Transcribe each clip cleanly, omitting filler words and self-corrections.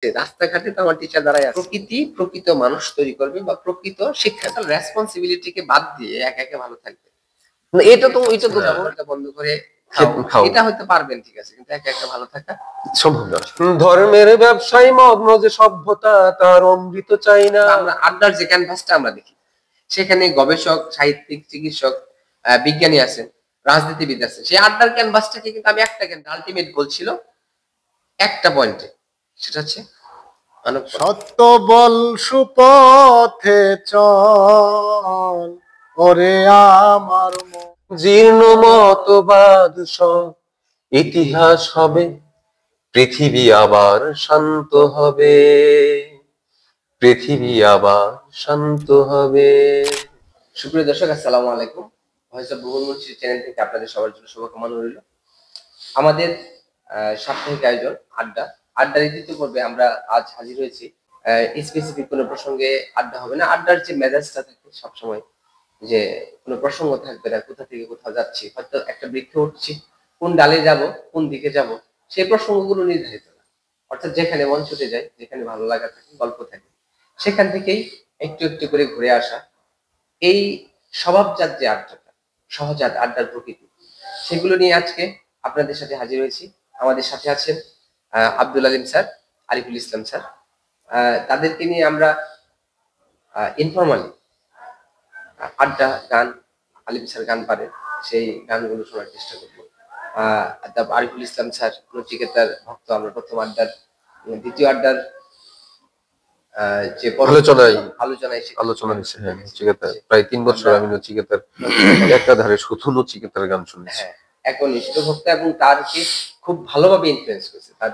রাস্তাঘাটে তো আমার টিচার দাঁড়ায় আছে। প্রকৃতি প্রকৃত মানুষ তৈরি করবে বা প্রকৃত শিক্ষা রেসপন্সিবিলিটিকে বাদ দিয়ে একা একা ভালো থাকবে। এটা তো ব্যবহারটা বন্ধ করে খাও, এটা হয়তো পারবেন, ঠিক আছে, কিন্তু একা একা ভালো থাকা সম্ভব নয়। ধর্মের ব্যবসায়ী মগ্ন যে সভ্যতা তার অমৃত চাই না। আমরা আড্ডার যে ক্যানভাসটা আমরা দেখি, সেখানে গবেষক, সাহিত্যিক, চিকিৎসক, বিজ্ঞানী আছেন, রাজনীতিবিদ আছেন। সেই আড্ডার ক্যানভাসটাকে কিন্তু আমি একটা আলটিমেট গোল ছিল একটা পয়েন্টে, সেটা হচ্ছে সত্য বল সুপথে চল ওরে আমার জীর্ণ মতবাদ সব ইতিহাস হবে, পৃথিবী আবার শান্ত হবে, পৃথিবী আবার শান্ত হবে। সুপ্রিয় দর্শক, আসসালামু আলাইকুম। ভয়েস অফ ভুবন মুন্সির চ্যানেল থেকে আপনাদের সবার জন্য শুভকামনা রইল। আমাদের সাপ্তাহিক আয়োজন আড্ডার দ্বিতীয় পর্বে আমরা আজ হাজির হয়েছি। স্পেসিফিক কোনো প্রসঙ্গে আড্ডা হবে না, আড্ডার যে মেজাজটা থাকে সবসময়, যে কোনো প্রসঙ্গ থাকবে না, কোথা থেকে কোথাও যাচ্ছি, হয়তো একটা বৃক্ষে উঠছি, কোন ডালে যাব, কোন দিকে যাব, সেই প্রসঙ্গগুলো নির্ধারিত না। অর্থাৎ যেখানে মন ছুটে যায়, যেখানে ভালো লাগা থাকে, গল্প থাকে, সেখান থেকেই একটু একটু করে ঘুরে আসা। এই স্বভাবজাত যে আড্ডাটা, সহজাত আড্ডার প্রকৃতি, সেগুলো নিয়ে আজকে আপনাদের সাথে হাজির হয়েছি। আমাদের সাথে আছেন আব্দুল আলিম স্যার, আরিফুল ইসলাম স্যার। তাদেরকে নিয়ে আমরা ইনফরমালি আড্ডা, গান, আলিম স্যার গান পারে সেই গানগুলো শোনার চেষ্টা করবো। আরিফুল ইসলাম স্যার নচিকেতার ভক্ত। আমরা প্রথম আড্ডার, দ্বিতীয় আড্ডার যে আলোচনায় প্রায় 3 বছর আমি নচিকেতার একাধারে শুধু নচিকেতার গান শুনেছি। একনিষ্ঠ ভক্ত, এবং তারকে খুব ভালোভাবে ইনফ্লুয়েন্স করেছে তার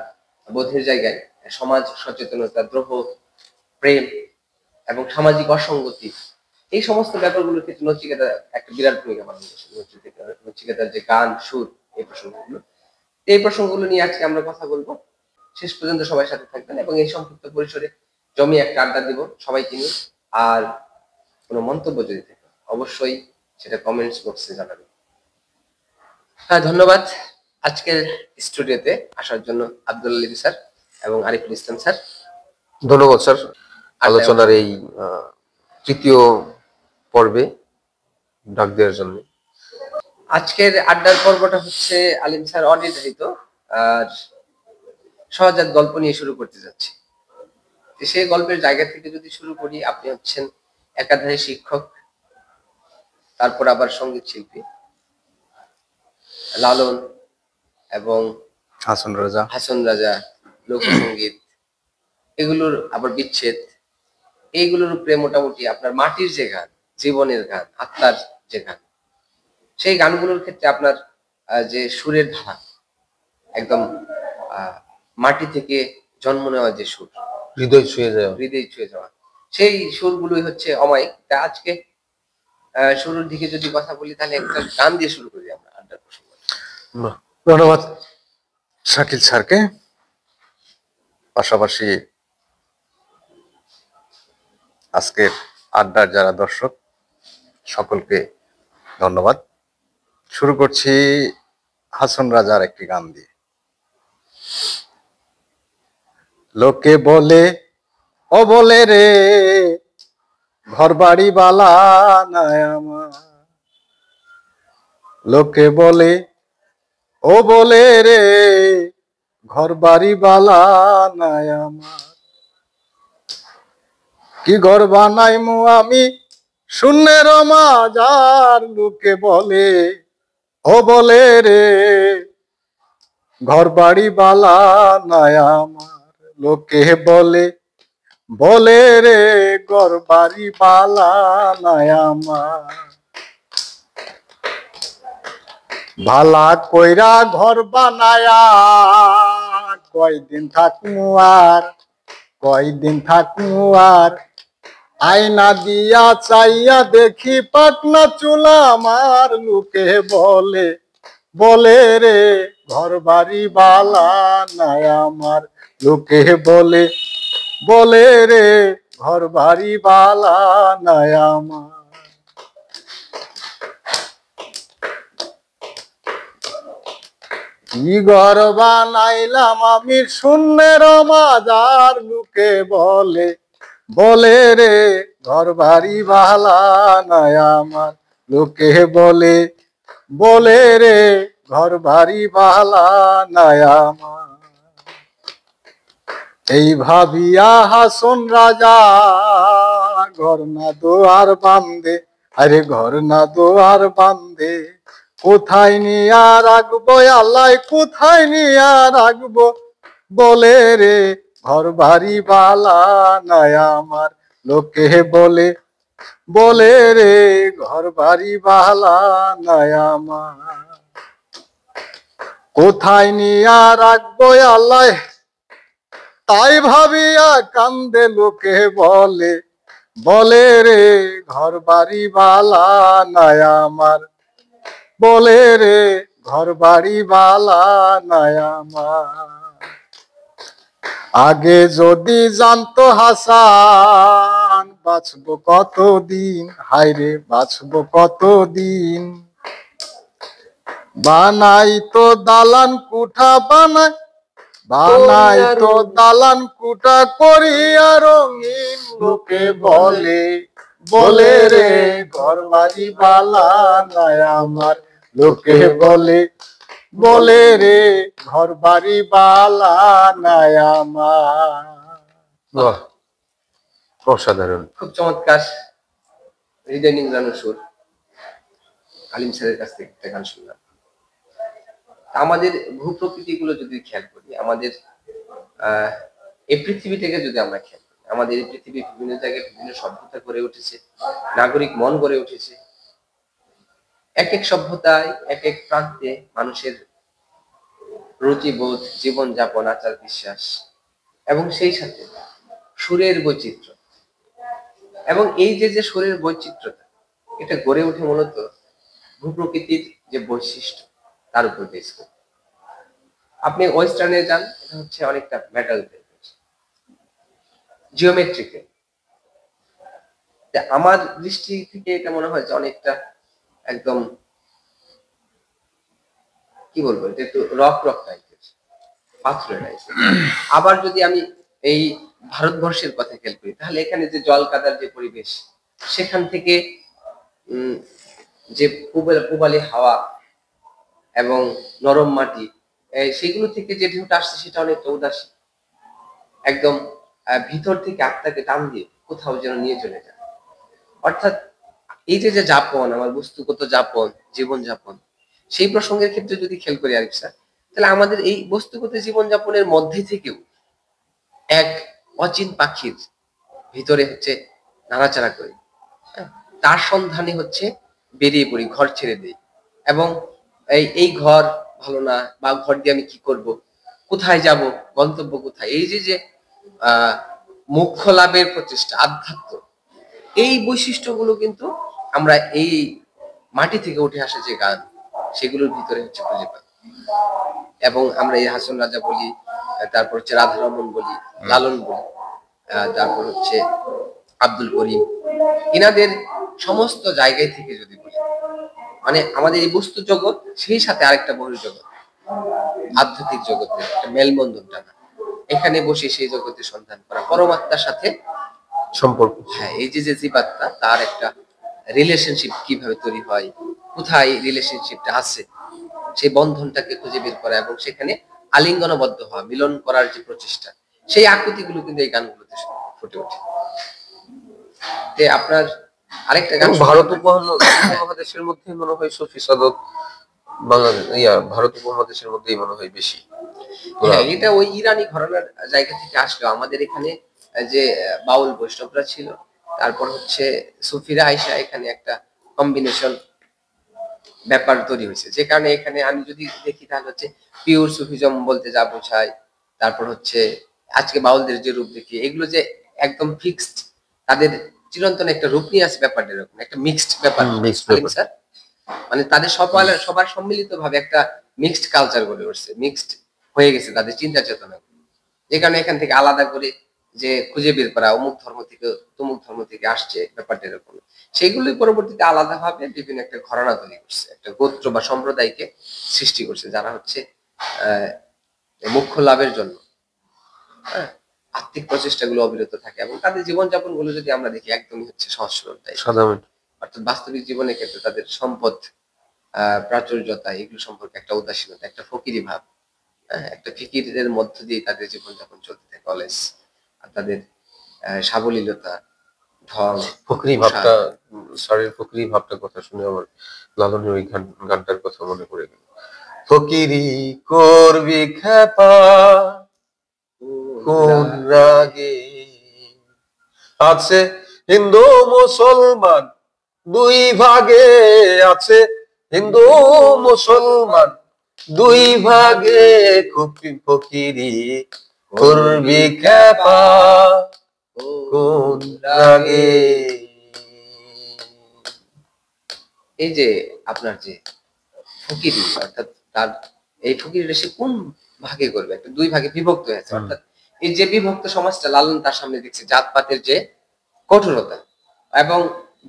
বোধের জায়গায় সমাজ সচেতনতা, দ্রোহ, প্রেম এবং সামাজিক অসঙ্গতি, এই সমস্ত ব্যাপারগুলোর ক্ষেত্রে নচিকেতা একটা বিরাট ভূমিকা পালন করেছে। নচিকেতার যে গান, সুর, এই প্রসঙ্গগুলো নিয়ে আজকে আমরা কথা বলবো। শেষ পর্যন্ত সবাই সাথে থাকবেন এবং এই সংক্ষিপ্ত পরিসরে জমি একটা আড্ডা দিব সবাইকে নিয়ে। আর কোনো মন্তব্য যদি থাকে অবশ্যই সেটা কমেন্টস বক্সে জানাবেন। ধন্যবাদ আজকের স্টুডিওতে আসার জন্য আব্দুল আলিম স্যার এবং আরিফুল ইসলাম স্যার। ধন্যবাদ স্যার আলোচনার এই তৃতীয় পর্বে ডাক দেওয়ার জন্য। আজকের আড্ডার পর্বটা হচ্ছে আলিম স্যার অনির্ধারিত আর সহজাত গল্প নিয়ে শুরু করতে যাচ্ছি। সেই গল্পের জায়গা থেকে যদি শুরু করি, আপনি হচ্ছেন একাধারে শিক্ষক, তারপর আবার সঙ্গীত শিল্পী, লালন এবং হাসন রাজা, লোকসঙ্গীত, এগুলোর আবার বিচ্ছেদ, এইগুলোর উপরে মোটামুটি আপনার মাটির যে গান, জীবনের গান, আত্মার যে গান, সেই গানগুলোর ক্ষেত্রে আপনার যে সুরের ধারা, একদম মাটি থেকে জন্ম নেওয়া যে সুর, হৃদয় ছুঁয়ে যাওয়া, সেই সুরগুলোই হচ্ছে অমায়িক। তা আজকে শুরুর দিকে যদি কথা বলি, তাহলে একটা গান দিয়ে শুরু করি আমরা আড্ডার প্রসঙ্গ। ধন্যবাদ শাকিল স্যারকে, পাশাপাশি আজকের আড্ডার যারা দর্শক সকলকে ধন্যবাদ। শুরু করছি হাসন রাজার একটি গান দিয়ে। লোকে বলে ও বলে রে ঘর বাড়ি বালা নাই আমার, লোকে বলে ও বলে রে ঘর বাড়ি বালা নাই আমার, কি ঘর বানাইমু আমি শূন্যের মাজার, লোকে বলে ও বলে রে ঘর বাড়ি বালা নাই আমার, লোকে বলে বলে রে ঘর বাড়ি বালা নাই আমার, ভালা কইরা ঘর বানায়া কয়দিন থাকমু আর, কয়দিন থাকমু আর, আয়না দিয়া চাইয়া দেখি পাটনা চুলা আমার, লোকে বলে বলে রে ঘর বাড়ি বালা নাই আমার, লোকে বলে বলে রে ঘর বাড়ি বালা নাই আমার। কি ঘর বানাইলাম আমি শূন্যের মাজার, লোকে বলে বলে রে ঘর বাড়ি বালা নাই আমার, লোকে বলে বলে রে ঘর বাড়ি বালা নাই আমার। এই ভাবিয়া হাসন রাজা ঘর না দোয়ার বান্ধে, আরে ঘর না দোয়ার বান্ধে, কোথায় নিয়া রাখবো আল্লাহ, কোথায় নিয়া রাখবো বলে রে ঘর বাড়ি বালা নাই আমার, লোকে বলে বলে রে ঘর বাড়ি বালা নাই আমার। কোথায় নিয়া রাখবো আল্লাহ তাই ভাবিয়া কান্দে, লোকে বলে বলে রে ঘর বাড়ি বালা নাই আমার, বলে রে ঘর বাড়ি বালা নাই আমার। আগে যদি জানতো হাসান বাঁচবো কতদিন, হায়রে বাঁচবো কতদিন, বানাই তো দালান কুঠা বানাই তো দালান কুটা করিয়া রঙিন, লোকে বলে বলে রে ঘর বাড়ি বালা নাই আমার, লোকে বলে বলে রে ঘর বাড়ি বালা নাই আমার। বাহ, অসাধারণ। খুব চমৎকার হৃদয় নিংড়ানো সুর। আলিম স্যারের কাছ থেকে একটা গান শুনলাম। আমাদের ভূপ্রকৃতি গুলো যদি খেয়াল করি, আমাদের এই পৃথিবীটাকে যদি আমরা খেয়াল করি, আমাদের এই পৃথিবী বিভিন্ন জায়গায় বিভিন্ন সভ্যতা গড়ে উঠেছে, নাগরিক মন গড়ে উঠেছে। এক এক সভ্যতায় এক এক প্রান্তে মানুষের রুচিবোধ, জীবনযাপন, আচার বিশ্বাস এবং সেই সাথে সুরের বৈচিত্র্য। এবং এই যে সুরের বৈচিত্র্যতা, এটা গড়ে ওঠে মূলত ভূপ্রকৃতির যে বৈশিষ্ট্য তার উপর বেস করে। আপনি ওয়েস্টার্নে যান, এটা হচ্ছে অনেকটা মেটাল জিওমেট্রিক্যাল। আমার দৃষ্টি থেকে এটা মনে হয় যে অনেকটা একদম কি বলবো, এটা একটু রক রক টাইপের, পাথরের টাইপের। আবার যদি আমি এই ভারতবর্ষের কথা খেয়াল করি, তাহলে এখানে যে জল কাদার যে পরিবেশ, সেখান থেকে যে পূবালি হাওয়া এবং নরম মাটি, সেগুলো থেকে যে ঢেউটা আসছে সেটা অনেকটা উদাসী, একদম ভিতর থেকে আত্মাকে টান দিয়ে কোথাও যেন নিয়ে চলে যায়। অর্থাৎ এই যে যাপন, আমার বস্তুগত যাপন, জীবন যাপন, সেই প্রসঙ্গের ক্ষেত্রে যদি খেয়াল করি আরিফ স্যার, তাহলে আমাদের এই বস্তুগত জীবন যাপনের মধ্যে থেকেও এক অচিন পাখির ভিতরে হচ্ছে নাড়াচাড়া করি, তার সন্ধানে হচ্ছে বেরিয়ে পড়ি, ঘর ছেড়ে দেই। এবং এই ঘর ভালো না, বা ঘর দিয়ে আমি কি করব, কোথায় যাব, গন্তব্য কোথায়, এই যে মোক্ষ লাভের প্রচেষ্টা, আধ্যাত্ম, এই বৈশিষ্ট্যগুলো কিন্তু আমরা এই মাটি থেকে উঠে আসা যে গান, সেগুলোর ভিতরে হচ্ছে খুঁজে পাই। এবং আমরা এই হাসন রাজা বলি, তারপর হচ্ছে রাধারমন বলি, লালন বলি, তারপর হচ্ছে আব্দুল করিম, ইনাদের সমস্ত জায়গায় থেকে যদি বলি, মানে আমাদের এই বস্তু জগৎ, সেই সাথে আরেকটা বহির জগৎ, আধ্যাত্মিক জগতের একটা মেলবন্ধন টানা, এখানে বসে সেই জগতের সন্ধান করা, পরমাত্মার সাথে সম্পর্ক। হ্যাঁ, এই যে জীবাত্মা, তার একটা রিলেশনশিপ কিভাবে তৈরি হয়, কোথায় রিলেশনশিপটা আছে, সেই বন্ধনটাকে খুঁজে বের করা এবং সেখানে আলিঙ্গনবদ্ধ হওয়া, মিলন করার যে প্রচেষ্টা, সেই আকুতিগুলো কিন্তু এই গানগুলোতে ফুটে ওঠে। আপনার আরেকটা গান, ভারত উপমহাদেশের মধ্যে মনে হয় সুফি সাধক বাংলাদেশ, ভারত উপমহাদেশের মধ্যেই মনে হয় বেশি। হ্যাঁ, এটা ওই ইরানি ঘরানার জায়গা থেকে আসলো। আমাদের এখানে যে বাউল বৈষ্ণবরা ছিল, তারপর হচ্ছে সুফিরা আইসা, এখানে একটা কম্বিনেশন ব্যাপার তৈরি হয়েছে, যে কারণে এখানে আমি যদি দেখি তাহলে হচ্ছে পিওর সুফিজম বলতে যা বোঝায়, তারপর হচ্ছে আজকে বাউলদের যে রূপ দেখি, এগুলো যে একদম ফিক্সড, তাদের চিরন্তন একটা রূপ নিয়ে আছে, ব্যাপারটা এরকম একটা মিক্সড ব্যাপার স্যার। মানে তাদের সবার সম্মিলিত ভাবে একটা মিক্সড কালচার গড়ে উঠছে, মিক্সড হয়ে গেছে তাদের চিন্তা চেতনা, যে কারণে এখান থেকে আলাদা করে যে খুঁজে বের করা অমুক ধর্ম থেকে তমুক ধর্ম থেকে আসছে, ব্যাপারটা এরকম, সেগুলোই পরবর্তীতে আলাদা ভাবে বিভিন্ন একটা ঘরানা তৈরি করছে, একটা গোত্র বা সম্প্রদায়কে সৃষ্টি করছে, যারা হচ্ছে মুখ্য লাভের জন্য হ্যাঁ আর্থিক প্রচেষ্টাগুলো অবিরত থাকে, এবং তাদের জীবনযাপন গুলো যদি আমরা দেখি একদমই হচ্ছে সহজ সরল টাইপ। সাধারণ। অর্থাৎ বাস্তবিক জীবনের ক্ষেত্রে তাদের সম্পদ, প্রাচুর্যতা এগুলো সম্পর্কে একটা উদাসীনতা, একটা ফকিরি ভাব, একটা ফিকিরের মধ্য দিয়ে তাদের জীবনযাপন চলতে থাকে অলওয়েজ। আর তাদের সাবলীলতা, ঢং, ফকরি ভাবটা, স্যারের ফকরি ভাবটার কথা শুনে আমার লালনের ওই গানটার কথা মনে পড়ে গেল। ফকিরি করবি খেপা কোন রাগে, আছে হিন্দু মুসলমান দুই ভাগে, আছে হিন্দু মুসলমান দুই ভাগে, খুবই ফকিরি করবি খেপা কোন রাগে। এই যে আপনার যে ফকিরি, অর্থাৎ তার এই ফকিরিটা সে কোন ভাগে করবে, একটা দুই ভাগে বিভক্ত হয়েছে। অর্থাৎ এই যে বিভক্ত সমাজটা লালন তার সামনে দেখছে জাতপাতের যে কঠোরতা এবং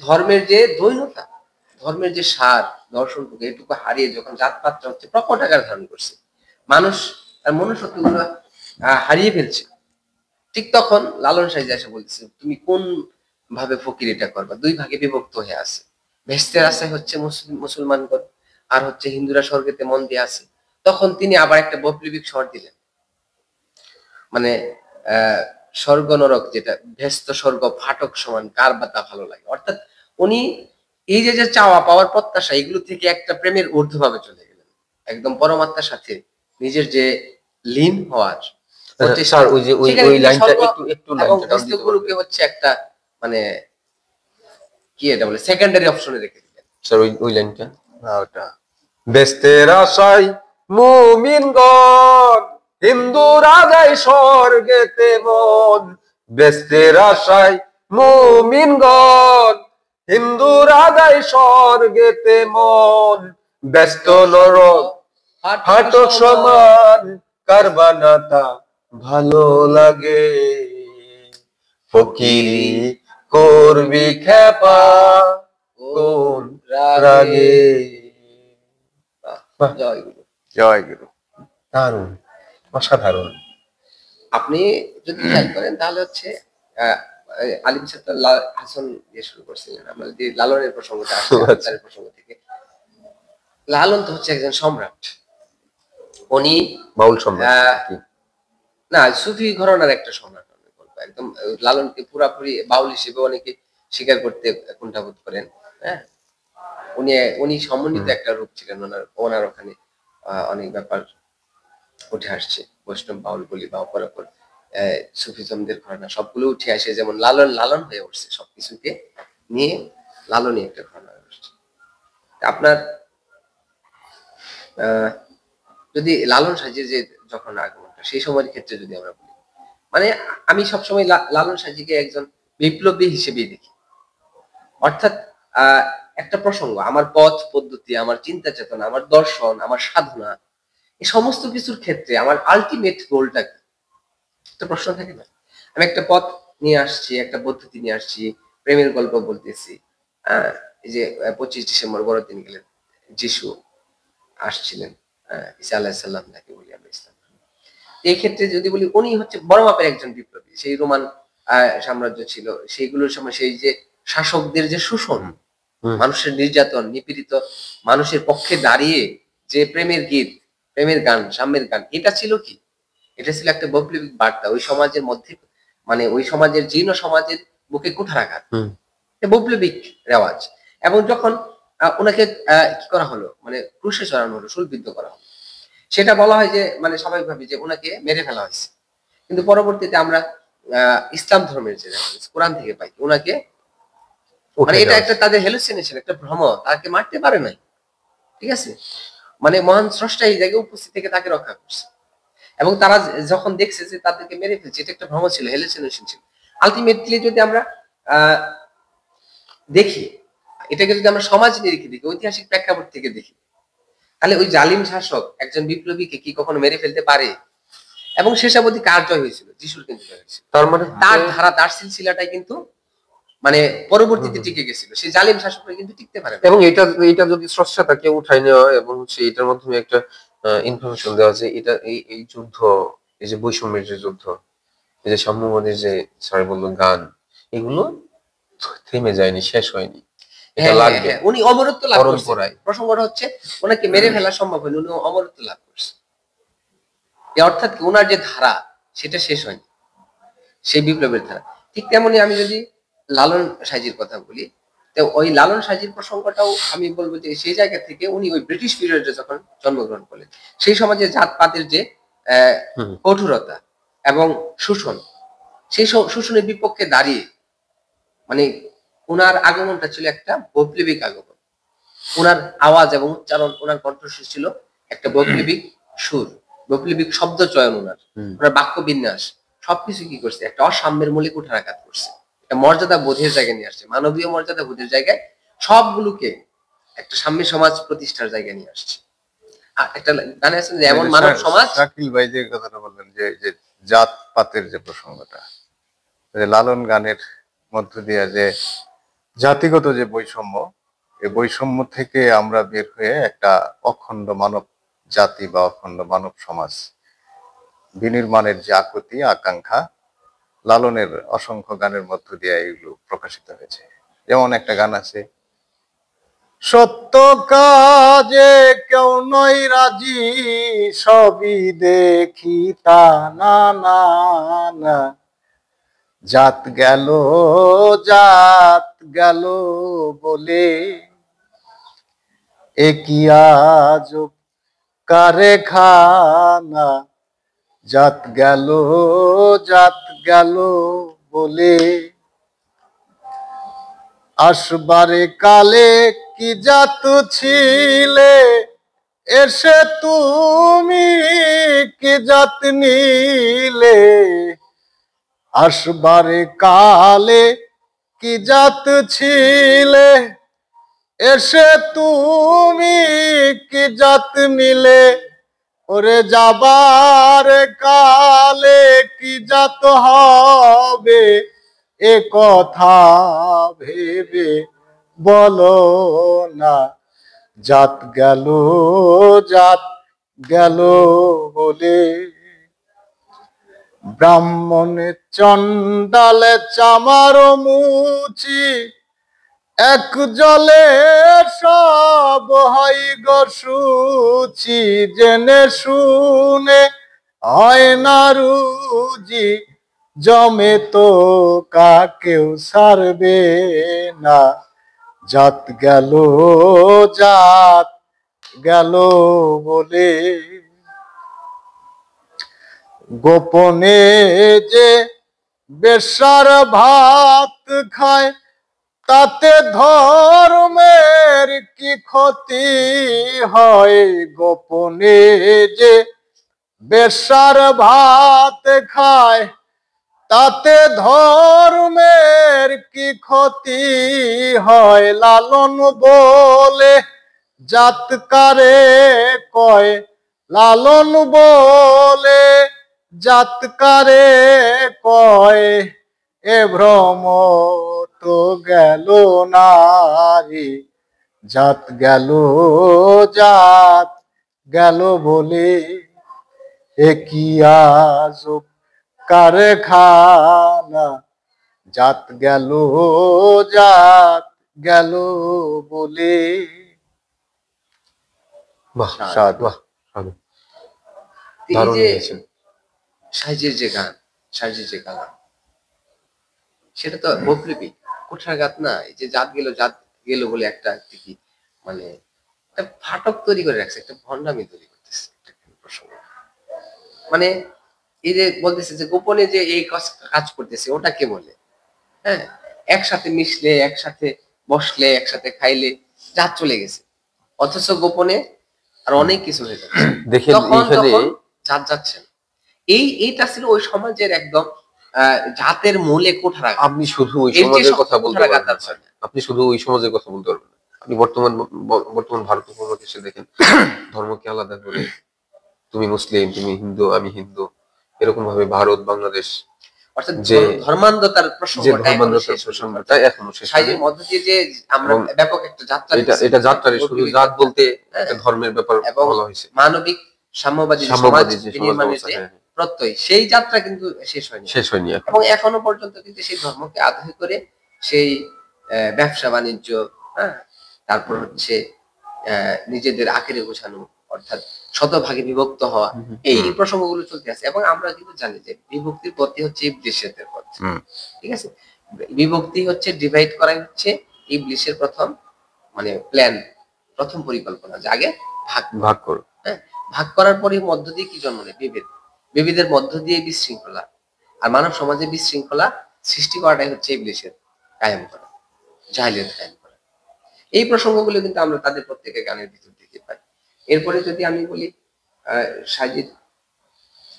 ধর্মের যে দৈন্যতা, ধর্মের যে সার দর্শনটুকু এটুকু হারিয়ে যখন জাতপাতটা হচ্ছে প্রকট আকার ধারণ করছে, মানুষ তার মনুষ্যত্ব গুলো হারিয়ে ফেলছে, ঠিক তখন লালন সাহেব এসে বলছে তুমি কোন ভাবে ফকিরিটা করবা, দুই ভাগে বিভক্ত হয়ে আছে। ভেস্তের আশায় হচ্ছে মুসলমানগণ, আর হচ্ছে হিন্দুরা স্বর্গেতে মন দিয়ে আছে। তখন তিনি আবার একটা বৈপ্লবিক স্বর দিলেন, মানে স্বর্গ নরক, যেটা ভেস্ত স্বর্গ ফাটক সমান কার বা তা ভালো লাগে। অর্থাৎ উনি এই যে যে চাওয়া পাওয়ার প্রত্যাশা এগুলো থেকে একটা প্রেমের ঊর্ধ্বভাবে চলে গেলেন, একদম পরমাত্মার সাথে নিজের যে লীন হওয়ার স্যার ওই যে ওই লাইনটা একটু এবং লাইনটা ভেস্ত গুরুকে হচ্ছে একটা মানে কি এটা বলে সেকেন্ডারি অপশনে রেখে দিলেন। স্যার ওই লাইনটা ওটা, বেস্তের আশায় মুমিনগণ হিন্দুরা যায় স্বর্গেতে মন, বেস্তের আশায় মুমিনগণ হিন্দুরা যায় স্বর্গেতে মন, ব্যস্ত নরক ফাটক সমান কারবানাতা ভালো লাগে, ফকিরি করবি খেপা কোন রাগে। জয় গুরু। জয় গুরু। দারুণ, অসাধারণ। আপনি যদি খেয়াল করেন তাহলে হচ্ছে আলিম ছাত্র হাসান দিয়ে শুরু করছিলেন, আমরা যদি লালনের প্রসঙ্গটা আসি, হাসানের প্রসঙ্গ থেকে, লালন তো হচ্ছে একজন সম্রাট, উনি বাউল সম্রাট না সুফি ঘরানার একটা সম্রাট আমি বলবো। একদম লালনকে পুরাপুরি বাউল হিসেবে অনেকে স্বীকার করতে কুণ্ঠাবোধ করেন। হ্যাঁ, উনি উনি সমন্বিত একটা রূপ ছিলেন, ওনার ওখানে অনেক ব্যাপার উঠে আসছে, বৈষ্ণব বাউল বলি বা অপরাপর সুফিজমদের ঘটনা সবগুলো উঠে আসে, যেমন লালন লালন হয়ে উঠছে, সবকিছুকে নিয়ে লালনই একটা ঘটনা হয়ে উঠছে। আপনার যদি লালন সাজির যে যখন আগমনটা সেই সময়ের ক্ষেত্রে যদি আমরা বলি, মানে আমি সবসময় লালন সাজিকে একজন বিপ্লবী হিসেবেই দেখি। অর্থাৎ একটা প্রসঙ্গ, আমার পথ পদ্ধতি, আমার চিন্তা চেতনা, আমার দর্শন, আমার সাধনা, এই সমস্ত কিছুর ক্ষেত্রে আমার আলটিমেট গোলটা কি, একটা প্রশ্ন থাকে না। আমি একটা পথ নিয়ে আসছি, একটা পদ্ধতি নিয়ে আসছি, প্রেমের গল্প বলতেছি। এই যে 25 ডিসেম্বর বড়দিন গেলেন, যিশু আসছিলেন, ঈসা আলাইহিস সালাম যাকে বলি আমরা ইসলাম। এই ক্ষেত্রে যদি বলি উনি হচ্ছে বড় মাপের একজন বিপ্লবী। সেই রোমান সাম্রাজ্য ছিল, সেইগুলোর সময় সেই যে শাসকদের যে শোষণ, মানুষের নির্যাতন, নিপীড়িত মানুষের পক্ষে দাঁড়িয়ে যে প্রেমের গীত, প্রেমের গান, সাম্যের গান, এটা ছিল কি, এটা ছিল একটা বৈপ্লবিক বার্তা ওই সমাজের মধ্যে, মানে ওই সমাজের জীর্ণ সমাজের বুকে কুঠারাঘাত, বৈপ্লবিক রেওয়াজ। এবং যখন ওনাকে কি করা হলো, মানে ক্রুশে চড়ানো হলো, শুলবিদ্ধ করা হলো, সেটা বলা হয় যে মানে স্বাভাবিকভাবে যে ওনাকে মেরে ফেলা হয়েছে। কিন্তু পরবর্তীতে আমরা ইসলাম ধর্মের যে কোরআন থেকে পাই ওনাকে, মানে এটা একটা তাদের হেলুসিনেশন, একটা ভ্রম, তাকে মারতে পারে নাই, ঠিক আছে, মানে মহান স্রষ্টা এই জায়গায় উপস্থিত থেকে তাকে রক্ষা করছে। এবং তারা যখন দেখছে যে তাদেরকে মেরে ফেলছে, এটা একটা ভ্রম ছিল, হেলুসিনেশন ছিল। আলটিমেটলি যদি আমরা দেখি এটাকে, যদি আমরা সমাজ নিরিখে দেখি, ঐতিহাসিক প্রেক্ষাপট থেকে দেখি, তাহলে ওই জালিম শাসক একজন বিপ্লবীকে কি কখনো মেরে ফেলতে পারে? এবং শেষাবধি কার জয় হয়েছিল? যিশুর কিন্তু জয় হয়েছিল। তার মানে তার ধারা, তার সিলসিলাটাই কিন্তু মানে পরবর্তীতে টিকে গেছিল, সেই জালিম শাসকরা কিন্তু টিকতে পারে। এবং এটা যদি স্রষ্টাকে উঠাই নেওয়া এবং হচ্ছে এটার মাধ্যমে একটা ইনফরমেশন দেওয়া যে এটা এই যুদ্ধ, এই যে বৈষম্যের যে যুদ্ধ, এই যে সাম্যবাদের যে স্যার বললো গান, এগুলো থেমে যায়নি, শেষ হয়নি, এটা লাগবে উনি অমরত্ব লাভ করছেন। পরম্পরায়। প্রসঙ্গটা হচ্ছে ওনাকে মেরে ফেলা সম্ভব হয়নি, উনি অমরত্ব লাভ করছেন। অর্থাৎ কি ওনার যে ধারা সেটা শেষ হয়নি, সেই বিপ্লবের ধারা। ঠিক তেমনি আমি যদি লালন সাইজির কথা বলি, তো ওই লালন সাইজির প্রসঙ্গটাও আমি বলবো যে সেই জায়গা থেকে উনি ওই ব্রিটিশ পিরিয়ডে যখন জন্মগ্রহণ করলেন, সেই সমাজে জাতপাতের যে কঠোরতা এবং শোষণ, সেই শোষণের বিপক্ষে দাঁড়িয়ে মানে ওনার আগমনটা ছিল একটা বৈপ্লবিক আগমন। ওনার আওয়াজ এবং উচ্চারণ, ওনার কণ্ঠস্বর ছিল একটা বৈপ্লবিক সুর, বৈপ্লবিক শব্দ চয়ন, ওনার বাক্য বিন্যাস সবকিছু কি করছে, একটা অসাম্যের মূলে কুঠারাঘাত করছে, একটা মর্যাদা বোধের জায়গায় নিয়ে আসছে, মানবীয় মর্যাদা বোধের জায়গায় সবগুলোকে একটা সাম্য সমাজ প্রতিষ্ঠার জায়গায় নিয়ে আসছে। আর একটা গানে আছে যে এমন মানব সমাজ। শাকিল ভাই যে কথাটা বললেন যে জাতপাতের যে প্রসঙ্গটা, লালন গানের মধ্য দিয়ে যে জাতিগত যে বৈষম্য, এই বৈষম্য থেকে আমরা বের হয়ে একটা অখণ্ড মানব জাতি বা অখণ্ড মানব সমাজ বিনির্মাণের যে আকুতি আকাঙ্ক্ষা, লালনের অসংখ্য গানের মধ্য দিয়ে এগুলো প্রকাশিত হয়েছে। যেমন একটা গান আছে, সত্য কাজে কেউ নয় রাজি, সবই দেখি তা না না না, জাত গেল জাত গেল বলে, এ কি আজব কারখানা, জাত গেল বলে, আসবারে কালে কি জাত ছিলে, এসে তুমি কি জাত নিলে, আসবারে কালে কি জাত ছিলে, এসে তুমি কি জাত নিলে, ওরে যাবার কালে কি জাত হবে, এ কথা ভেবে বলো না, জাত গেল বলে, ব্রাহ্মণে চন্ডালে চামার মুচি, এক জলে সব হয় গো সুচি, জেনে শুনে হয় না রুজি, জমে তো কাকেও সারবে না, জাত গেল বলে, গোপনে যে বেশ্যার ভাত খায়, তাতে ধর্মের কি ক্ষতি হয়, গোপনে যে বেশ্যার ভাত খায়, তাতে ধর্মের কি ক্ষতি হয়, লালন বলে জাত কারে কয়, লালন বলে জাত কারে কয়, এ ভ্রম তো গেল নারী, জাত গেল বলে, এ কি আজব কারখানা, জাত গেল বলে। বাহ সাধু। বাহ সাধু। এই দারুণ যে গেয়েছেন। সাইজের যে গান, সাইজের যে কালাম, সেটা তো বৈপ্লবিক কুঠারাঘাত না। এই যে জাত গেল বলে একটা কি মানে একটা ফাটক তৈরি করে রাখছে, একটা ভণ্ডামি তৈরি করতেছে একটা প্রসঙ্গ। মানে এই যে বলতেছে যে গোপনে যে এই কাজ করতেছে, ওটাকে বলে হ্যাঁ, একসাথে মিশলে, একসাথে বসলে, একসাথে খাইলে জাত চলে গেছে, অথচ গোপনে আর অনেক কিছু হয়ে যাচ্ছে। দেখেন এইখানে জাত যাচ্ছে। এইটা ছিল ওই সমাজের একদম জাতের মূলে কুঠারাঘাত। আপনি শুধু ওই সমাজের কথা বলতে পারবেন না, আপনি শুধু ওই সমাজের কথা বলতে পারবেন না। আপনি বর্তমান ভারত উপমহাদেশে দেখেন, ধর্মকে আলাদা করে তুমি মুসলিম, তুমি হিন্দু, আমি হিন্দু, এরকম ভাবে ভারত বাংলাদেশ অর্থাৎ যে ধর্মান্ধতার প্রসঙ্গটা এখনো শেষ হয়নি। মধ্য দিয়ে যে আমরা ব্যাপক একটা যাত্রা, এটা যাত্রা, শুধু জাত বলতে একটা ধর্মের ব্যাপার বলা হয়েছে, মানবিক সাম্যবাদী যে সমাজ সাম্যবাদী যে সমাজ বিনির্মাণের ব্যবস্থা, যে হ্যাঁ, হ্যাঁ, প্রত্যয়, সেই যাত্রা কিন্তু শেষ হয়নি এখন। এবং এখনো পর্যন্ত কিন্তু সেই ধর্মকে আধার করে সেই ব্যবসা বাণিজ্য, হ্যাঁ, তারপর হচ্ছে নিজেদের আখেরে গোছানো, অর্থাৎ শতভাগে বিভক্ত হওয়া, এই প্রসঙ্গগুলো চলতে আছে। এবং আমরা কিন্তু জানি যে বিভক্তির পথই হচ্ছে ইবলিসের পথ, ঠিক আছে। বিভক্তি হচ্ছে, ডিভাইড করাই হচ্ছে ইবলিসের প্রথম মানে প্ল্যান, প্রথম পরিকল্পনা, যে আগে ভাগ করো। হ্যাঁ, ভাগ করার পরে মধ্য দিয়ে কি জন্ম নেয়? বিভেদ। বিভেদের মধ্য দিয়ে বিশৃঙ্খলা, আর মানব সমাজে বিশৃঙ্খলা সৃষ্টি করাটাই হচ্ছে ইবলিসের কায়েম করা, জাহিলিয়াত কায়েম করা। এই প্রসঙ্গগুলো কিন্তু আমরা তাদের প্রত্যেকের গানের ভিতর থেকে পাই। এরপরে যদি আমি বলি, সাজিদ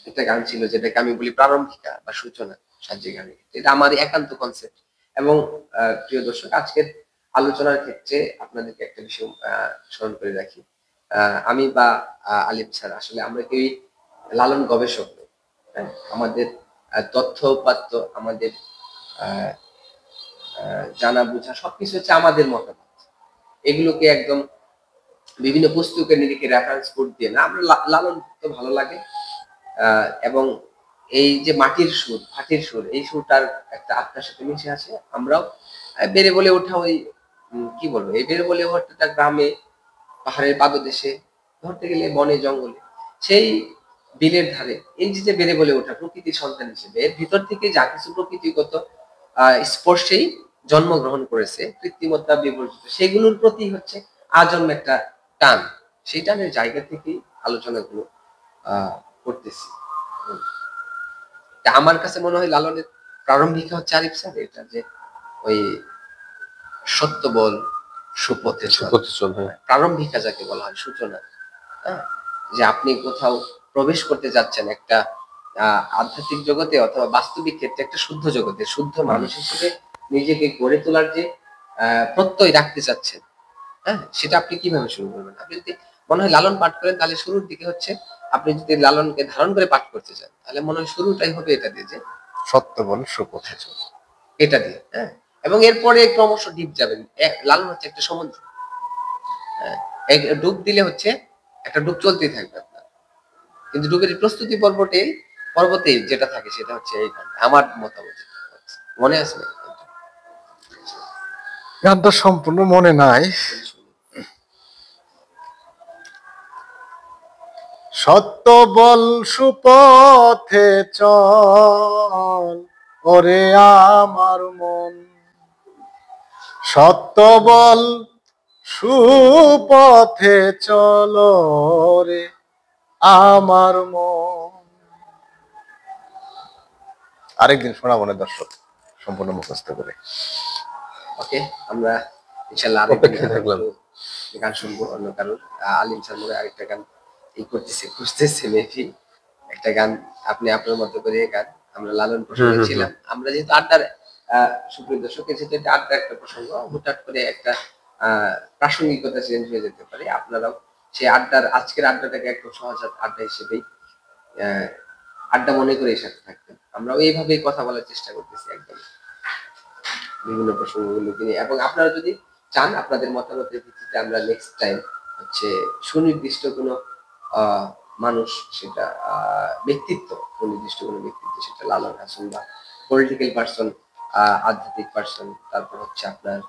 একটা গান ছিল যেটাকে আমি বলি প্রারম্ভিকা বা সূচনা, সাজিদ গানের, এটা আমার একান্ত কনসেপ্ট। এবং প্রিয় দর্শক, আজকের আলোচনার ক্ষেত্রে আপনাদেরকে একটা বিষয় স্মরণ করে রাখি, আমি বা আলিম স্যার আসলে আমরা কেউই লালন গবেষক নই, হ্যাঁ? আমাদের তথ্য উপাত্ত, আমাদের জানা বোঝা সবকিছু হচ্ছে আমাদের মতামত। এগুলোকে একদম বিভিন্ন পুস্তকের নিরিখে রেফারেন্স কোড দিয়ে না, আমরা লালন তো ভালো লাগে, এবং এই যে মাটির সুর, ফাটির সুর, এই সুরটার একটা আত্মার সাথে মিশে আছে। আমরাও বেড়ে বলে ওঠা ওই কি বলবো, এই বেড়ে বলে ওঠাটা গ্রামে, পাহাড়ের পাদদেশে, ধরতে গেলে বনে জঙ্গলে, সেই বিলের ধারে, এই যে বেড়ে বলে ওঠা প্রকৃতির সন্তান হিসেবে, এর ভিতর থেকে যা কিছু প্রকৃতিগত স্পর্শেই জন্মগ্রহণ করেছে, কৃত্রিমতা বিবর্জিত, সেগুলোর প্রতি হচ্ছে আজন্ম একটা টান। সেই টানের জায়গা থেকেই আলোচনাগুলো করতেছি। আমার কাছে মনে হয় লালনের প্রারম্ভিক হচ্ছে আরিফ স্যার, এটা যে ওই সত্য বল সুপথে চল, প্রারম্ভিকা যাকে বলা হয়, সূচনা, হ্যাঁ, যে আপনি কোথাও প্রবেশ করতে যাচ্ছেন একটা আধ্যাত্মিক জগতে অথবা বাস্তবিক ক্ষেত্রে একটা শুদ্ধ জগতে, শুদ্ধ মানুষ হিসেবে নিজেকে গড়ে তোলার যে প্রত্যয় রাখতে চাচ্ছেন, হ্যাঁ, সেটা আপনি কিভাবে শুরু করবেন? আপনি যদি মনে হয় লালন পাঠ করেন, তাহলে শুরুর দিকে হচ্ছে, আপনি যদি লালনকে ধারণ করে পাঠ করতে চান, তাহলে মনে হয় শুরুটাই হবে এটা দিয়ে, যে সত্য বল সুপথে চল, এটা দিয়ে, হ্যাঁ। এবং এরপরে ক্রমশ ডিপ যাবেন। লালন হচ্ছে একটা সমুদ্র, হ্যাঁ, ডুব দিলে হচ্ছে একটা ডুব চলতেই থাকবে আপনার, কিন্তু ডুবের প্রস্তুতি পর্বতে যেটা থাকে সেটা হচ্ছে এই গানটা, আমার মতামত। মনে আছে না গানটা? সম্পূর্ণ মনে নাই। সত্য বল সুপথে চল ওরে আমার মন, সত্য বল সুপথে চল রে আমার মন। আরেকদিন শোনাবো না দর্শক, সম্পূর্ণ মুখস্থ করে। ওকে, আমরা ইনশাআল্লাহ অপেক্ষায় থাকলাম। গান শুনবো অন্য কারোর। আলিম স্যার মনে আরেকটা গান এই খুঁজতেছে মেবি, একটা গান আপনি আপনার মতো করে গান। আমরা লালন প্রসঙ্গে ছিলাম, আমরা যেহেতু আড্ডার সুপ্রিয় দর্শকের, যেহেতু এটা আড্ডার একটা প্রসঙ্গ, হুটহাট করে একটা প্রাসঙ্গিকতা চেঞ্জ হয়ে যেতে পারে। আপনারাও সেই আজকের আড্ডাটাকে একদম সহজ আড্ডা হিসেবেই আড্ডা মনে করে এর সাথে থাকতেন। আমরাও এইভাবেই কথা বলার চেষ্টা করতেছি একদম বিভিন্ন প্রসঙ্গগুলোকে নিয়ে। এবং আপনারা যদি চান, আপনাদের মতামতের ভিত্তিতে আমরা নেক্সট টাইম হচ্ছে সুনির্দিষ্ট কোনো মানুষ, সেটা ব্যক্তিত্ব, সুনির্দিষ্ট কোনো ব্যক্তিত্ব, সেটা লালন হাসান বা পলিটিক্যাল পার্সন, আধ্যাত্মিক পার্সন, তারপর হচ্ছে আপনার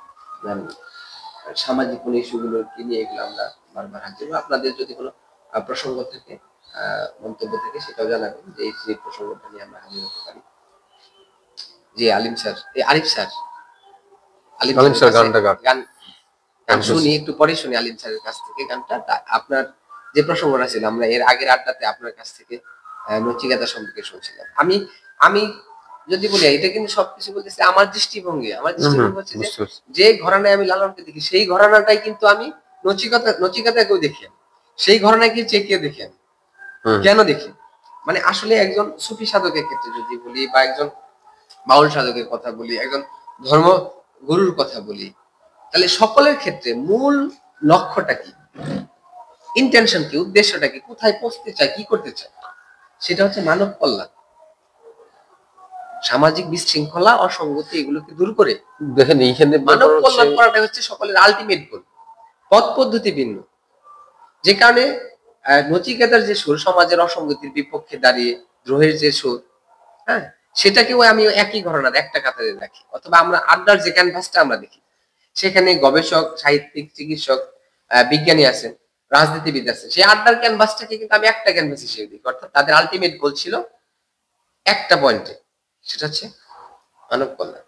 সামাজিক কোনো ইস্যুগুলোকে নিয়ে, এগুলো আমরা বারবার হাজির হবো। আপনাদের যদি কোনো প্রসঙ্গ থাকে, মন্তব্য থেকে, সেটাও জানাবেন, যে এই প্রসঙ্গটা নিয়ে আমরা হাজির হতে পারি। যে আলিম স্যার, আরিফ স্যার, আলিম স্যার গান শুনি, একটু পরে শুনি আলিম স্যারের কাছ থেকে গানটা। আপনার যে প্রসঙ্গটা ছিল, আমরা এর আগের আড্ডাতে আপনার কাছ থেকে নচিকেতা সম্পর্কে শুনছিলাম। আমি যদি বলি, এটা কিন্তু সবকিছু বলতেছে আমার দৃষ্টিভঙ্গি হচ্ছে যে ঘরানায় আমি লালনকে দেখি, সেই ঘরানাটাই কিন্তু আমি নচিকেতাকেও দেখি, সেই ঘরানাকে চেকিয়ে দেখি আমি। কেন দেখি? মানে আসলে একজন সুফি সাধকের ক্ষেত্রে যদি বলি, বা একজন বাউল সাধকের কথা বলি, একজন ধর্ম গুরুর কথা বলি, তাহলে সকলের ক্ষেত্রে মূল লক্ষ্যটা কি, ইন্টেনশন কি, উদ্দেশ্যটা কি, কোথায় পৌঁছতে চায়, কি করতে চায়, সেটা হচ্ছে মানব কল্যাণ, সামাজিক বিশৃঙ্খলা, অসঙ্গতি, এগুলোকে দূর করে দেখেন এইখানে মানব কল্যাণ করাটা হচ্ছে সকলের আলটিমেট গোল। পথ পদ্ধতি ভিন্ন, যে কারণে নচিকেতার যে সুর সমাজের অসঙ্গতির বিপক্ষে দাঁড়িয়ে দ্রোহের যে সুর, হ্যাঁ, সেটাকেও আমি একই ঘটনার একটা কাতারে রাখি। অথবা আমরা আড্ডার যে ক্যানভাসটা আমরা দেখি, সেখানে গবেষক, সাহিত্যিক, চিকিৎসক, বিজ্ঞানী আছেন, রাজনীতিবিদ আছেন, সেই আড্ডার ক্যানভাসটাকে কিন্তু আমি একটা ক্যানভাস হিসেবে দেখি। অর্থাৎ তাদের আলটিমেট গোল ছিল একটা পয়েন্টে, সেটা হচ্ছে মানব কল্যাণ।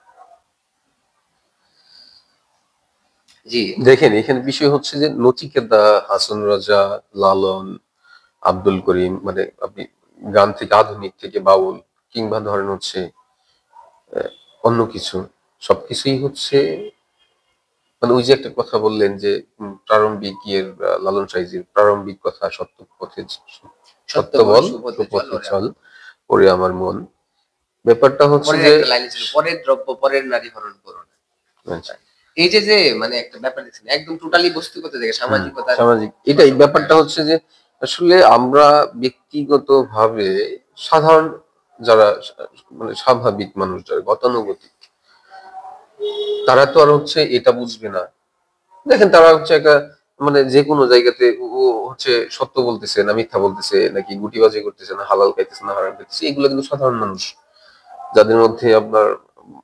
জি দেখেন এখানে বিষয় হচ্ছে যে নচিকেতা, হাসান রাজা, লালন, আব্দুল করিম, মানে আপনি গান থেকে আধুনিক থেকে বাউল, কিংবা ধরেন হচ্ছে অন্য কিছু, সবকিছুই হচ্ছে মানে ওই যে একটা কথা বললেন যে প্রারম্ভিক ইয়ের লালন সাইজির প্রারম্ভিক কথা, সত্য পথে সত্য বল, সুপথে চল, ওরে আমার মন। ব্যাপারটা হচ্ছে পরের যে একটা লাইন ছিল, পরের দ্রব্য পরের নারী হরণ করো না। আচ্ছা, এই যে যে মানে একটা ব্যাপার দেখছেন, একদম টোটালি বস্তুগত থেকে সামাজিকতা। সামাজিক, এটাই ব্যাপারটা হচ্ছে যে আসলে আমরা ব্যক্তিগতভাবে সাধারণ যারা মানে স্বাভাবিক মানুষ, যারা গতানুগতিক, তারা তো আর হচ্ছে এটা বুঝবে না। দেখেন তারা হচ্ছে একটা মানে যে কোনো জায়গাতে ও হচ্ছে সত্য বলতেছে না মিথ্যা বলতেছে, নাকি গুটিবাজি করতেছে না হালাল খাইতেছে না হারাম খাইতেছে, এগুলো কিন্তু সাধারণ মানুষ, যাদের মধ্যে আপনার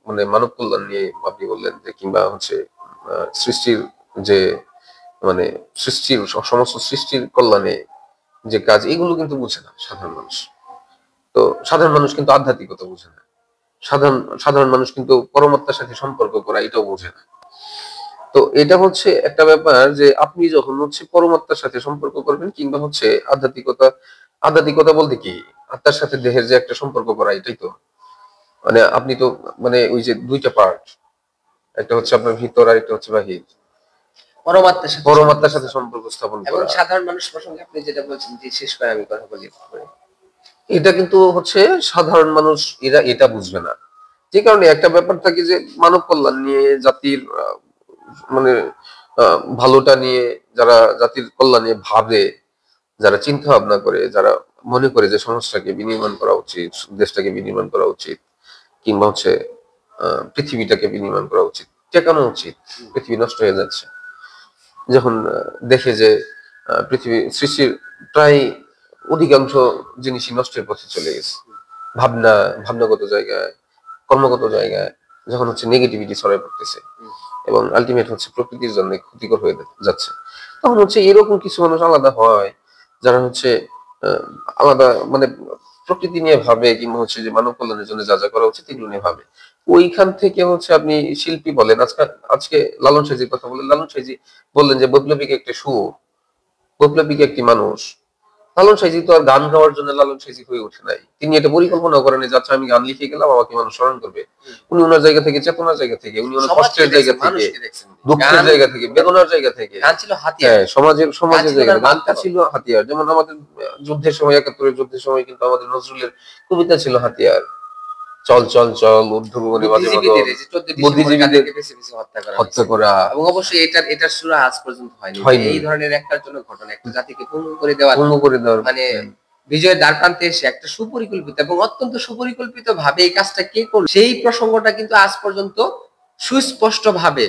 মানে মানব কল্যাণ নিয়ে আপনি বললেন যে, কিংবা হচ্ছে সৃষ্টির যে মানে সৃষ্টির সমস্ত সৃষ্টির কল্যাণে যে কাজ, এগুলো কিন্তু বুঝে না সাধারণ মানুষ। তো সাধারণ মানুষ কিন্তু আধ্যাত্মিকতা বুঝে না, সাধারণ সাধারণ মানুষ কিন্তু পরমাত্মার সাথে সম্পর্ক করা এটাও বোঝে না। তো এটা হচ্ছে একটা ব্যাপার যে আপনি যখন হচ্ছে পরমাত্মার সাথে সম্পর্ক করবেন, কিংবা হচ্ছে আধ্যাত্মিকতা, আধ্যাত্মিকতা বলতে কি, আত্মার সাথে দেহের যে একটা সম্পর্ক করা, এটাই তো মানে আপনি তো মানে ওই যে দুইটা পার্ট, একটা হচ্ছে আপনার ভিতর আর একটা হচ্ছে বাহির, পরমাত্মার সাথে সম্পর্ক স্থাপন এবং করা। সাধারণ মানুষ প্রসঙ্গে আপনি যেটা বলছেন, যে শেষ করে আমি কথা বলি, এটা কিন্তু হচ্ছে সাধারণ মানুষ এরা এটা বুঝবে না। যে কারণে একটা ব্যাপার থাকে যে মানব কল্যাণ নিয়ে, জাতির মানে ভালোটা নিয়ে, যারা জাতির কল্যাণ নিয়ে ভাবে, যারা চিন্তা ভাবনা করে, যারা মনে করে যে সমাজটাকে বিনির্মাণ করা উচিত, দেশটাকে বিনির্মাণ করা উচিত, কিংবা হচ্ছে পৃথিবীটাকে বিনির্মাণ করা উচিত, টেকানো উচিত, পৃথিবী নষ্ট হয়ে যাচ্ছে, যখন দেখে যে পৃথিবী সৃষ্টির প্রায় অধিকাংশ জিনিসই নষ্টের পথে চলে গেছে, ভাবনা, ভাবনাগত জায়গায়, কর্মগত জায়গায় যখন হচ্ছে নেগেটিভিটি ছড়ায় পড়তেছে, এবং আলটিমেট হচ্ছে প্রকৃতির জন্য ক্ষতিকর হয়ে যাচ্ছে, তখন হচ্ছে এরকম কিছু মানুষ আলাদা হয়, যারা হচ্ছে আহ, আলাদা মানে প্রকৃতি নিয়ে ভাবে, কিংবা হচ্ছে যে মানব কল্যাণের জন্য যা যা করা উচিত এগুলো নিয়ে ভাবে। ওইখান থেকে হচ্ছে আপনি শিল্পী বলেন, আজকে আজকে লালন সাইজির কথা বললেন, লালন সাইজি বললেন যে বৈপ্লবিক একটা সুর, বৈপ্লবিক একটি মানুষ। লালন সাইজি তো আর গান গাওয়ার জন্য লালন সাইজি হয়ে ওঠে নাই, তিনি এটা পরিকল্পনা করেন যে আচ্ছা আমি গান লিখে গেলাম, আমাকে মানুষ স্মরণ করবে। উনি ওনার জায়গা থেকে, চেতনার জায়গা থেকে, উনি ওনার কষ্টের জায়গা থেকে, দুঃখের জায়গা থেকে, বেদনার জায়গা থেকে, গান ছিল হাতিয়ার, হ্যাঁ সমাজের সমাজের জায়গা, গানটা ছিল হাতিয়ার। যেমন আমাদের যুদ্ধের সময়, ৭১-এর যুদ্ধের সময় কিন্তু আমাদের নজরুলের কবিতা ছিল হাতিয়ার, চল চল চল ঊর্ধ্বগগনে বাজে মাদল, বুদ্ধিজীবীদের হত্যা করা। এবং অবশ্যই এটার সূরা আজ পর্যন্ত হয়নি। এই ধরনের একটার জন্য ঘটনা, একটা জাতিকে পঙ্গু করে দেওয়ার মানে বিজয়ের দ্বার প্রান্তে এসে একটা সুপরিকল্পিত এবং অত্যন্ত সুপরিকল্পিত ভাবে এই কাজটা কে করলো, সেই প্রসঙ্গটা কিন্তু আজ পর্যন্ত সুস্পষ্ট ভাবে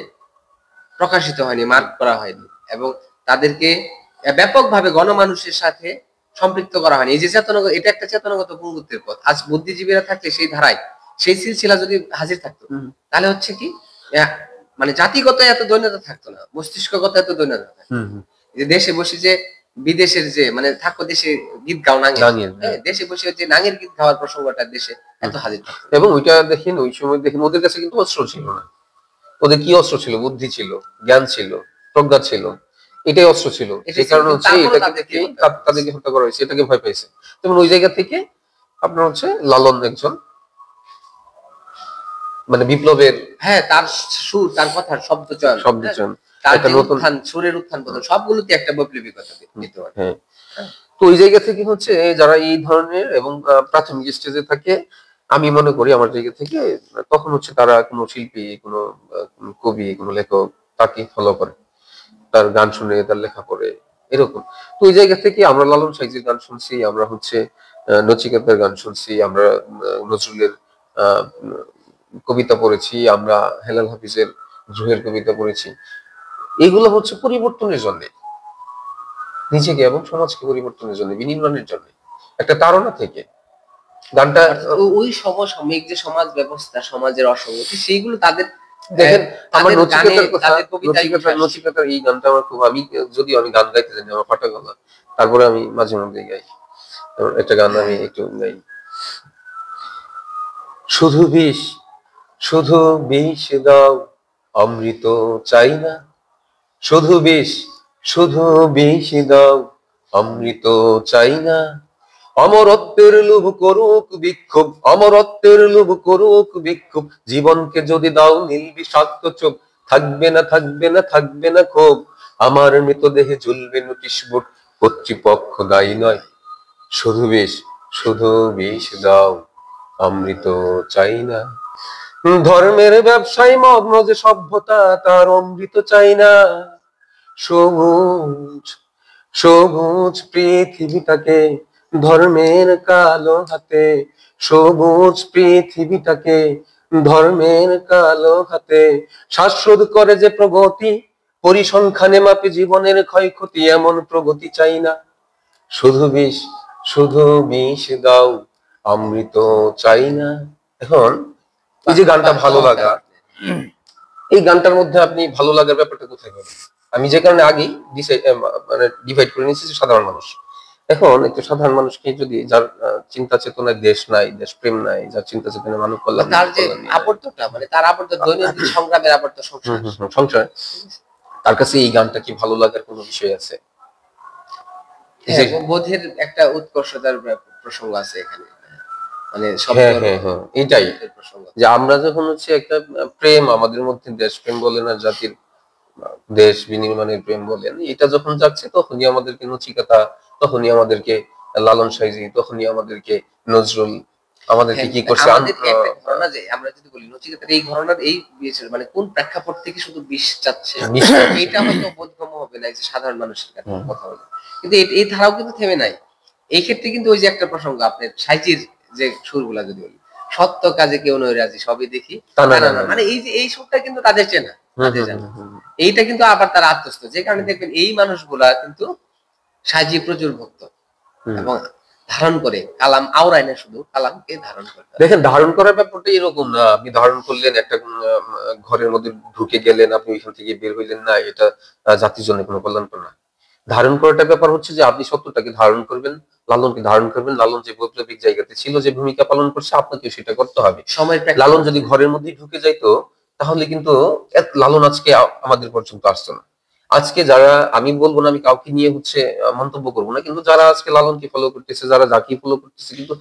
প্রকাশিত হয়নি, মার্ক করা হয়নি, এবং তাদেরকে ব্যাপকভাবে গণমানুষের সাথে সম্পৃক্ত করা হয়নি। এই যে চেতনাগত, এটা একটা চেতনাগত পঙ্গুত্বের পথ। আজ বুদ্ধিজীবীরা থাকলে সেই ধারায়, সেই সিলসিলা যদি হাজির থাকতো, তাহলে হচ্ছে কি মানে জাতিগত এত দৈন্যতা থাকতো না, মস্তিষ্কগত এত দৈন্যতা থাকতো। যে দেশে বসে যে বিদেশের যে মানে থাকো দেশে গীত গাও নাঙের, দেশে বসে যে নাঙের গীত গাওয়ার প্রসঙ্গটা দেশে এত হাজির থাকতো। এবং ওইটা দেখেন ওই সময় দেখেন ওদের কাছে কিন্তু অস্ত্র ছিল না। ওদের কি অস্ত্র ছিল? বুদ্ধি ছিল, জ্ঞান ছিল, প্রজ্ঞা ছিল, এটাই অস্ত্র ছিল। সেই কারণে হচ্ছে তাদেরকে হত্যা করা হয়েছে, এটাকে ভয় পাইছে। যেমন ওই জায়গা থেকে আপনার হচ্ছে লালন একজন মানে বিপ্লবের, হ্যাঁ তার সুর, তার কথার শব্দচয়ন, তার উত্থান, সুরের উত্থান পতন সবগুলোতে একটা বৈপ্লবিকতা বিদ্যমান। হ্যাঁ, তো ওই জায়গা থেকে হচ্ছে যারা এই ধরনের এবং প্রাথমিক স্টেজে থাকে, আমি মনে করি আমার জায়গা থেকে, তখন হচ্ছে তারা কোনো শিল্পী, কোনো কবি, কোনো লেখক তাকে ফলো করে, তার গান শুনে, তার লেখা পড়ে, এরকম। তো ওই জায়গা থেকে আমরা লালন সাইজির গান শুনছি, আমরা হচ্ছে নচিকেতার গান শুনছি, আমরা নজরুলের আহ কবিতা পড়েছি, আমরা হেলাল হাফিজের দ্রোহের কবিতা পড়েছি। এগুলো হচ্ছে পরিবর্তনের জন্য, নিজেকে এবং সমাজকে পরিবর্তনের জন্য, বিনির্মাণের জন্য, একটা তাড়না থেকে। গানটা ওই সমসাময়িক যে সমাজ ব্যবস্থা, সমাজের অসঙ্গতি, সেইগুলো তাদের দেখেন, আমার তাদের গানে, নচিকেতার কথা, তাদের কবিতায় নচিকেতার এই গানটা আমার খুব, আমি যদিও আমি গান গাইতে জানি, আমার ফাটা গলা, তারপরে আমি মাঝে মধ্যে গাই। একটা গান আমি একটু গাই। শুধু বিষ, শুধু বিষ দাও, অমৃত চাই না। শুধু বিষ, শুধু বিষ দাও, অমৃত চাই না। অমরত্বের লোভ করুক বিক্ষোভ, অমরত্বের লোভ করুক বিক্ষোভ। জীবনকে যদি দাও নীল বিষাক্ত চোখ, থাকবে না, থাকবে না, থাকবে না ক্ষোভ। আমার মৃতদেহে ঝুলবে নোটিশ বোর্ড, কর্তৃপক্ষ দায়ী নয়। শুধু বিষ, শুধু বিষ দাও, অমৃত চাই না। ধর্মের ব্যবসায় মগ্ন যে সভ্যতা, তার অমৃত চাই না। সবুজ, সবুজ পৃথিবীটাকে ধর্মের কালো হাতে, সবুজ পৃথিবীটাকে ধর্মের কালো হাতে। শ্বাসরোধ করে যে প্রগতি, পরিসংখ্যানে মাপে জীবনের ক্ষয়ক্ষতি, এমন প্রগতি চাই না। শুধু বিষ, শুধু বিষ দাও, অমৃত চাই না। এখন এই যে গানটা ভালো লাগা, এই গানটার মধ্যে আপনি ভালো লাগার ব্যাপারটা কোথায় পাবেন? আমি যে কারণে আগেই মানে ডিভাইড করে নিয়েছি যে সাধারণ মানুষ। এখন একটু সাধারণ মানুষকে যদি, যার চিন্তা চেতনায় দেশ নাই, দেশপ্রেম নাই, যার চিন্তা চেতনায় মানব কল্যাণ, তার যে আবর্তটা, মানে তার আবর্ত দৈনন্দিন সংগ্রামের আবর্ত, সংসার, তার কাছে এই গানটা কি ভালো লাগার কোনো বিষয় আছে? বোধের একটা উৎকর্ষতার প্রসঙ্গ আছে এখানে, মানে এটাই যে আমরা যখন হচ্ছে একটা প্রেম আমাদের মধ্যে, দেশপ্রেম বলেন আর জাতির দেশ বিনির্মাণের প্রেম বলেন, এটা যখন যাচ্ছে, তখনই আমাদেরকে নচিকেতা, তখনই আমাদেরকে লালন সাইজি, তখনই আমাদেরকে নজরুল আমাদেরকে কি করছে। ঘটনা যে আমরা যদি বলি নচিকেতার এই ঘটনার এই মানে কোন প্রেক্ষাপট থেকে শুধু বিষ চাচ্ছে, এটা হয়তো বোধগম্য হবে না যে সাধারণ মানুষের কথা বলে, কিন্তু এই ধারাও কিন্তু থেমে নাই। এই ক্ষেত্রে কিন্তু ওই যে একটা প্রসঙ্গ আপনার সাইজির যে সুরগুলা যদি বলি, সত্য কাজে কেউ নয় রাজি, সবই দেখি, মানে এই যে এই সুরটা কিন্তু তাদের চেনা, তাদের জানা, এইটা কিন্তু আবার তারা আত্মস্থ, যে কারণে দেখবেন এই মানুষগুলা কিন্তু সাইজি প্রচুর ভক্ত এবং ধারণ করে কালাম, আওরায় না, শুধু কালামকে ধারণ করে। দেখেন, ধারণ করার ব্যাপারটা এরকম না, আপনি ধারণ করলেন, একটা ঘরের মধ্যে ঢুকে গেলেন, আপনি ওইখান থেকে বের হইলেন না, এটা জাতির জন্য কোনো কল্যাণকর না। ধারণ করাটা ব্যাপার হচ্ছে যে আপনি সত্যটাকে ধারণ করবেন, লালনকে ধারণ করবেন। লালন যে বৈপ্লবিক জায়গাতে ছিল, যে ভূমিকা পালন করছে, আপনাকে সেটা করতে হবে। লালন যদি ঘরের মধ্যে ঢুকে যাইতো, তাহলে কিন্তু লালন আজকে আমাদের পর্যন্ত আসতো না। আজকে যারা, আমি বলবো না, আমি কাউকে নিয়ে হচ্ছে মন্তব্য করবো না, কিন্তু যারা আজকে লালনকে ফলো করতেছে, যারা যাকে ফলো করতেছে, কিন্তু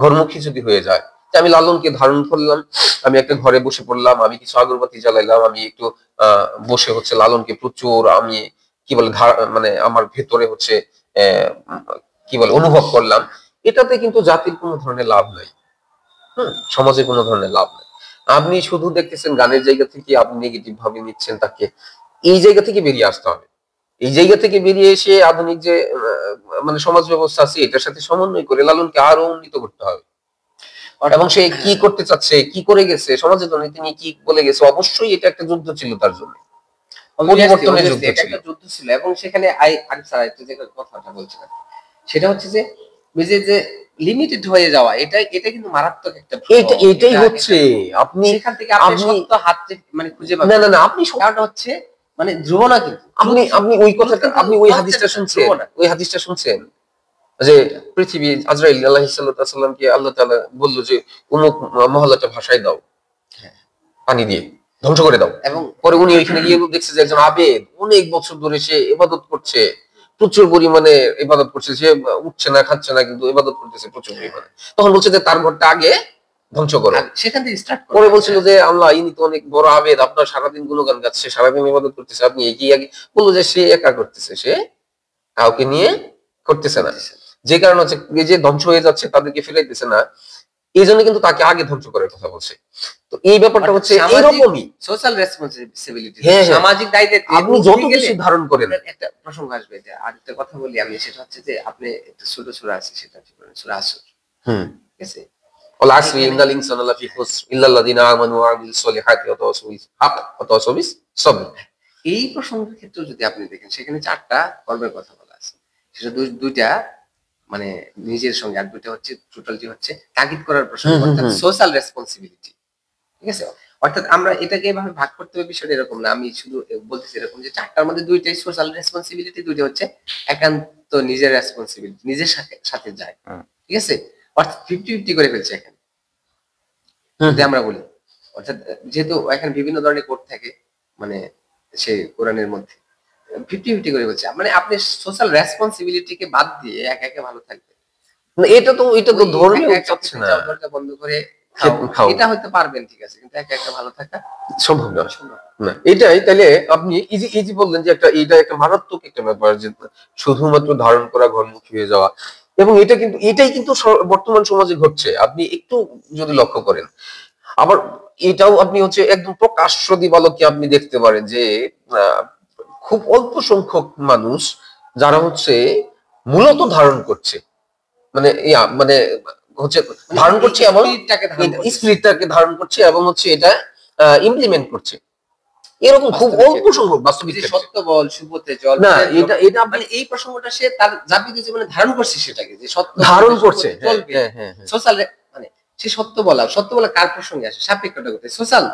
ঘরমুখী যদি হয়ে যায়, আমি লালনকে ধারণ করলাম, আমি একটা ঘরে বসে পড়লাম, আমি কিছু আগরবাতি জ্বালাইলাম, আমি একটু বসে হচ্ছে লালনকে প্রচুর আমি কি বলে মানে আমার ভেতরে হচ্ছে কি বলে অনুভব করলাম, এটাতে কিন্তু জাতির কোনো ধরনের লাভ নাই, সমাজে কোনো ধরনের লাভ নাই। আপনি শুধু দেখতেছেন গানের জায়গা থেকে আপনি নেগেটিভ ভাবে নিচ্ছেন তাকে। এই জায়গা থেকে বেরিয়ে আসতে হবে। এই জায়গা থেকে বেরিয়ে এসে আধুনিক যে মানে সমাজ ব্যবস্থা আছে, এটার সাথে সমন্বয় করে লালনকে আরো উন্নীত করতে হবে। এবং সে কি করতে চাচ্ছে, কি করে গেছে, সমাজের জন্য তিনি কি বলে গেছে, অবশ্যই এটা একটা যুদ্ধ ছিল তার জন্য, পরিবর্তনের যুদ্ধ ছিল। এবং সেখানে আরিফ স্যার একটা যে কথাটা বলছিলেন, সেটা হচ্ছে যে যে লিমিটেড হয়ে যাওয়া, এটা কিন্তু মারাত্মক একটা, এটাই হচ্ছে আপনি সেখান থেকে আপনি সত্য হাতে মানে খুঁজে পাবেন না, আপনি কারণটা হচ্ছে মানে ধ্রুব না, কিন্তু আপনি ওই কথাটা, আপনি ওই হাদিসটা শুনছেন, ওই হাদিসটা শুনছেন যে পৃথিবী, আজরাইল আলাইহিস সালামকে আল্লাহ তাআলা বলল যে অমুক মহল্লাটা ভাসায় দাও, পানি দিয়ে ধ্বংস করে দাও। এবং পরে উনি ওইখানে গিয়ে দেখছে যে একজন আবেদ অনেক বছর ধরে সে ইবাদত করছে, প্রচুর পরিমাণে ইবাদত করছে, সে উঠছে না, খাচ্ছে না, কিন্তু ইবাদত করতেছে প্রচুর পরিমাণে। তখন বলছে যে তার ঘরটা আগে ধ্বংস করো, সেখান থেকে স্টার্ট করো। পরে বলছিল যে আল্লাহ, ইনি তো অনেক বড় আবেদ, আপনার সারাদিন গুণগান গাচ্ছে, সারাদিন ইবাদত করতেছে, আপনি এগিয়ে আগে। বললো যে সে একা করতেছে, সে কাউকে নিয়ে করতেছে না, যে কারণে হচ্ছে এই যে ধ্বংস হয়ে যাচ্ছে, তাদেরকে ফেলাইতেছে না, এই জন্য কিন্তু তাকে আগে ধ্বংস করার কথা বলছে। তো এই ব্যাপারটা হচ্ছে এরকমই, সোশ্যাল রেসপন্সিবিলিটি, সামাজিক দায়িত্ব আপনি যত বেশি ধারণ করেন। একটা প্রসঙ্গ আসবে, এটা আরেকটা কথা বলি আমি, সেটা হচ্ছে যে আপনি একটা ছোট সূরা আছে, সেটা কি বলেন, সূরা আসর, ঠিক আছে, ওয়াল আসরি ইন্নাল ইনসানা লাফি খুসর ইল্লাল্লাযিনা আমানু ওয়া আমিলুস সলিহাতি ওয়া তাওয়াসাউ বিল হক ওয়া তাওয়াসাউ বিস সবর। এই প্রসঙ্গের ক্ষেত্রে যদি আপনি দেখেন, সেখানে 4টা কর্মের কথা বলা আছে। সেটা দুইটা মানে নিজের সঙ্গে, আর দুইটা হচ্ছে টোটালটি হচ্ছে তাগিদ করার প্রসঙ্গ, অর্থাৎ সোশ্যাল রেসপন্সিবিলিটি। ঠিক আছে, অর্থাৎ আমরা এটাকে এভাবে ভাগ করতে হবে, বিষয়টা এরকম না। আমি শুধু বলতেছি এরকম যে চারটার মধ্যে দুইটাই সোশ্যাল রেসপন্সিবিলিটি, দুইটা হচ্ছে একান্ত নিজের রেসপন্সিবিলিটি, নিজের সাথে সাথে যায়। ঠিক আছে, অর্থাৎ 50-50 করে ফেলছে এখানে যদি আমরা বলি। অর্থাৎ যেহেতু এখানে বিভিন্ন ধরনের কোড থাকে, মানে সেই কোরআনের মধ্যে 50-50 করে ফেলছে, মানে আপনি সোশ্যাল রেসপন্সিবিলিটিকে বাদ দিয়ে একা একা ভালো থাকবেন। এটা তো ধর্মীয় চাচ্ছে না, দরজা বন্ধ করে খাও, এটা হয়তো পারবেন, ঠিক আছে, কিন্তু একা একা ভালো থাকা সম্ভব না। এটাই তাহলে আপনি এই যে বললেন যে এটা একটা মারাত্মক একটা ব্যাপার, যে শুধুমাত্র ধারণ করা ঘরমুখী হয়ে যাওয়া, এবং এটাই কিন্তু বর্তমান সমাজে ঘটছে। আপনি একটু যদি লক্ষ্য করেন, আবার এটাও আপনি হচ্ছে একদম প্রকাশ্য দিবালোকে আপনি দেখতে পারেন যে খুব অল্প সংখ্যক মানুষ যারা হচ্ছে মূলত ধারণ করছে, মানে মানে হচ্ছে ধারণ করছে এবং স্পিরিটটাকে ধারণ করছে এবং হচ্ছে এটা ইমপ্লিমেন্ট করছে, এরকম খুব অল্প সংখ্যক বাস্তবিক সত্য বল সুপথে চল না। এটা মানে এই প্রসঙ্গটা সে তার জাতীয় জীবনে ধারণ করছে, সেটাকে যে সত্য ধারণ করছে, সোশ্যাল, মানে সে সত্য বলা কার প্রসঙ্গে আসে, সাপেক্ষটা করতে সোশ্যাল,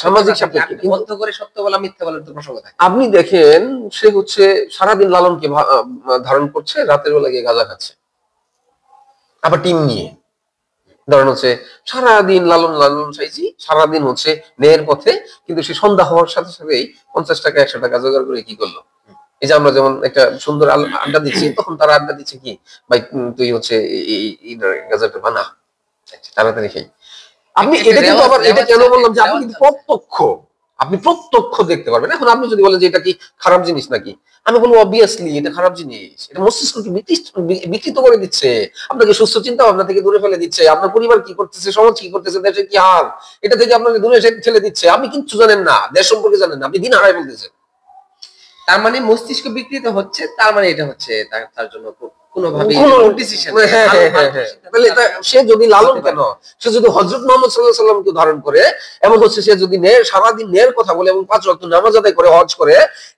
সামাজিক সাপেক্ষ বদ্ধ করে সত্য বলা মিথ্যা বলার তো প্রসঙ্গ থাকে। আপনি দেখেন সে হচ্ছে সারাদিন লালনকে ধারণ করছে, রাতের বেলা গিয়ে গাঁজা খাচ্ছে, আবার টিম নিয়ে ধরেন হচ্ছে সারাদিন লালন চাইছি, সারাদিন হচ্ছে ন্যায়ের পথে, কিন্তু সে সন্ধ্যা হওয়ার সাথে সাথেই 50 টাকা 100 টাকা জোগাড় করে কি করলো, এই যে আমরা যেমন একটা সুন্দর আড্ডা দিচ্ছি, তখন তারা আড্ডা দিচ্ছে কি, ভাই তুই হচ্ছে এই গাজাটা বানা তাড়াতাড়ি খাই। আপনি এটা কিন্তু আবার এটা কেন বললাম যে আপনি কিন্তু আপনি প্রত্যক্ষ দেখতে পারবেন। এখন আপনি যদি বলেন যে এটা কি খারাপ জিনিস নাকি, আমি বলবো অবভিয়াসলি এটা খারাপ জিনিস, এটা মস্তিষ্ককে বিকৃত করে দিচ্ছে, আপনাকে সুস্থ চিন্তা ভাবনা থেকে দূরে ফেলে দিচ্ছে, আপনার পরিবার কি করতেছে, সমাজ কি করতেছে, দেশের কি হাল, এটা থেকে আপনাকে দূরে ফেলে দিচ্ছে। আপনি কিচ্ছু জানেন না, দেশ সম্পর্কে জানেন না, আপনি দিন হারাই বলতেছেন। তার মানে মস্তিষ্ক বিকৃত হচ্ছে, তার মানে এটা হচ্ছে তার জন্য কোনোভাবে সে যদি লালন কেন, সে যদি হযরত মুহাম্মদ সাল্লাল্লাহু আলাইহি ওয়াসাল্লামকে ধারণ করে, এবং হচ্ছে সে যদি সারাদিন ন্যায়ের কথা বলে এবং 5 ওয়াক্ত নামাজ আদায় করে, হজ করে,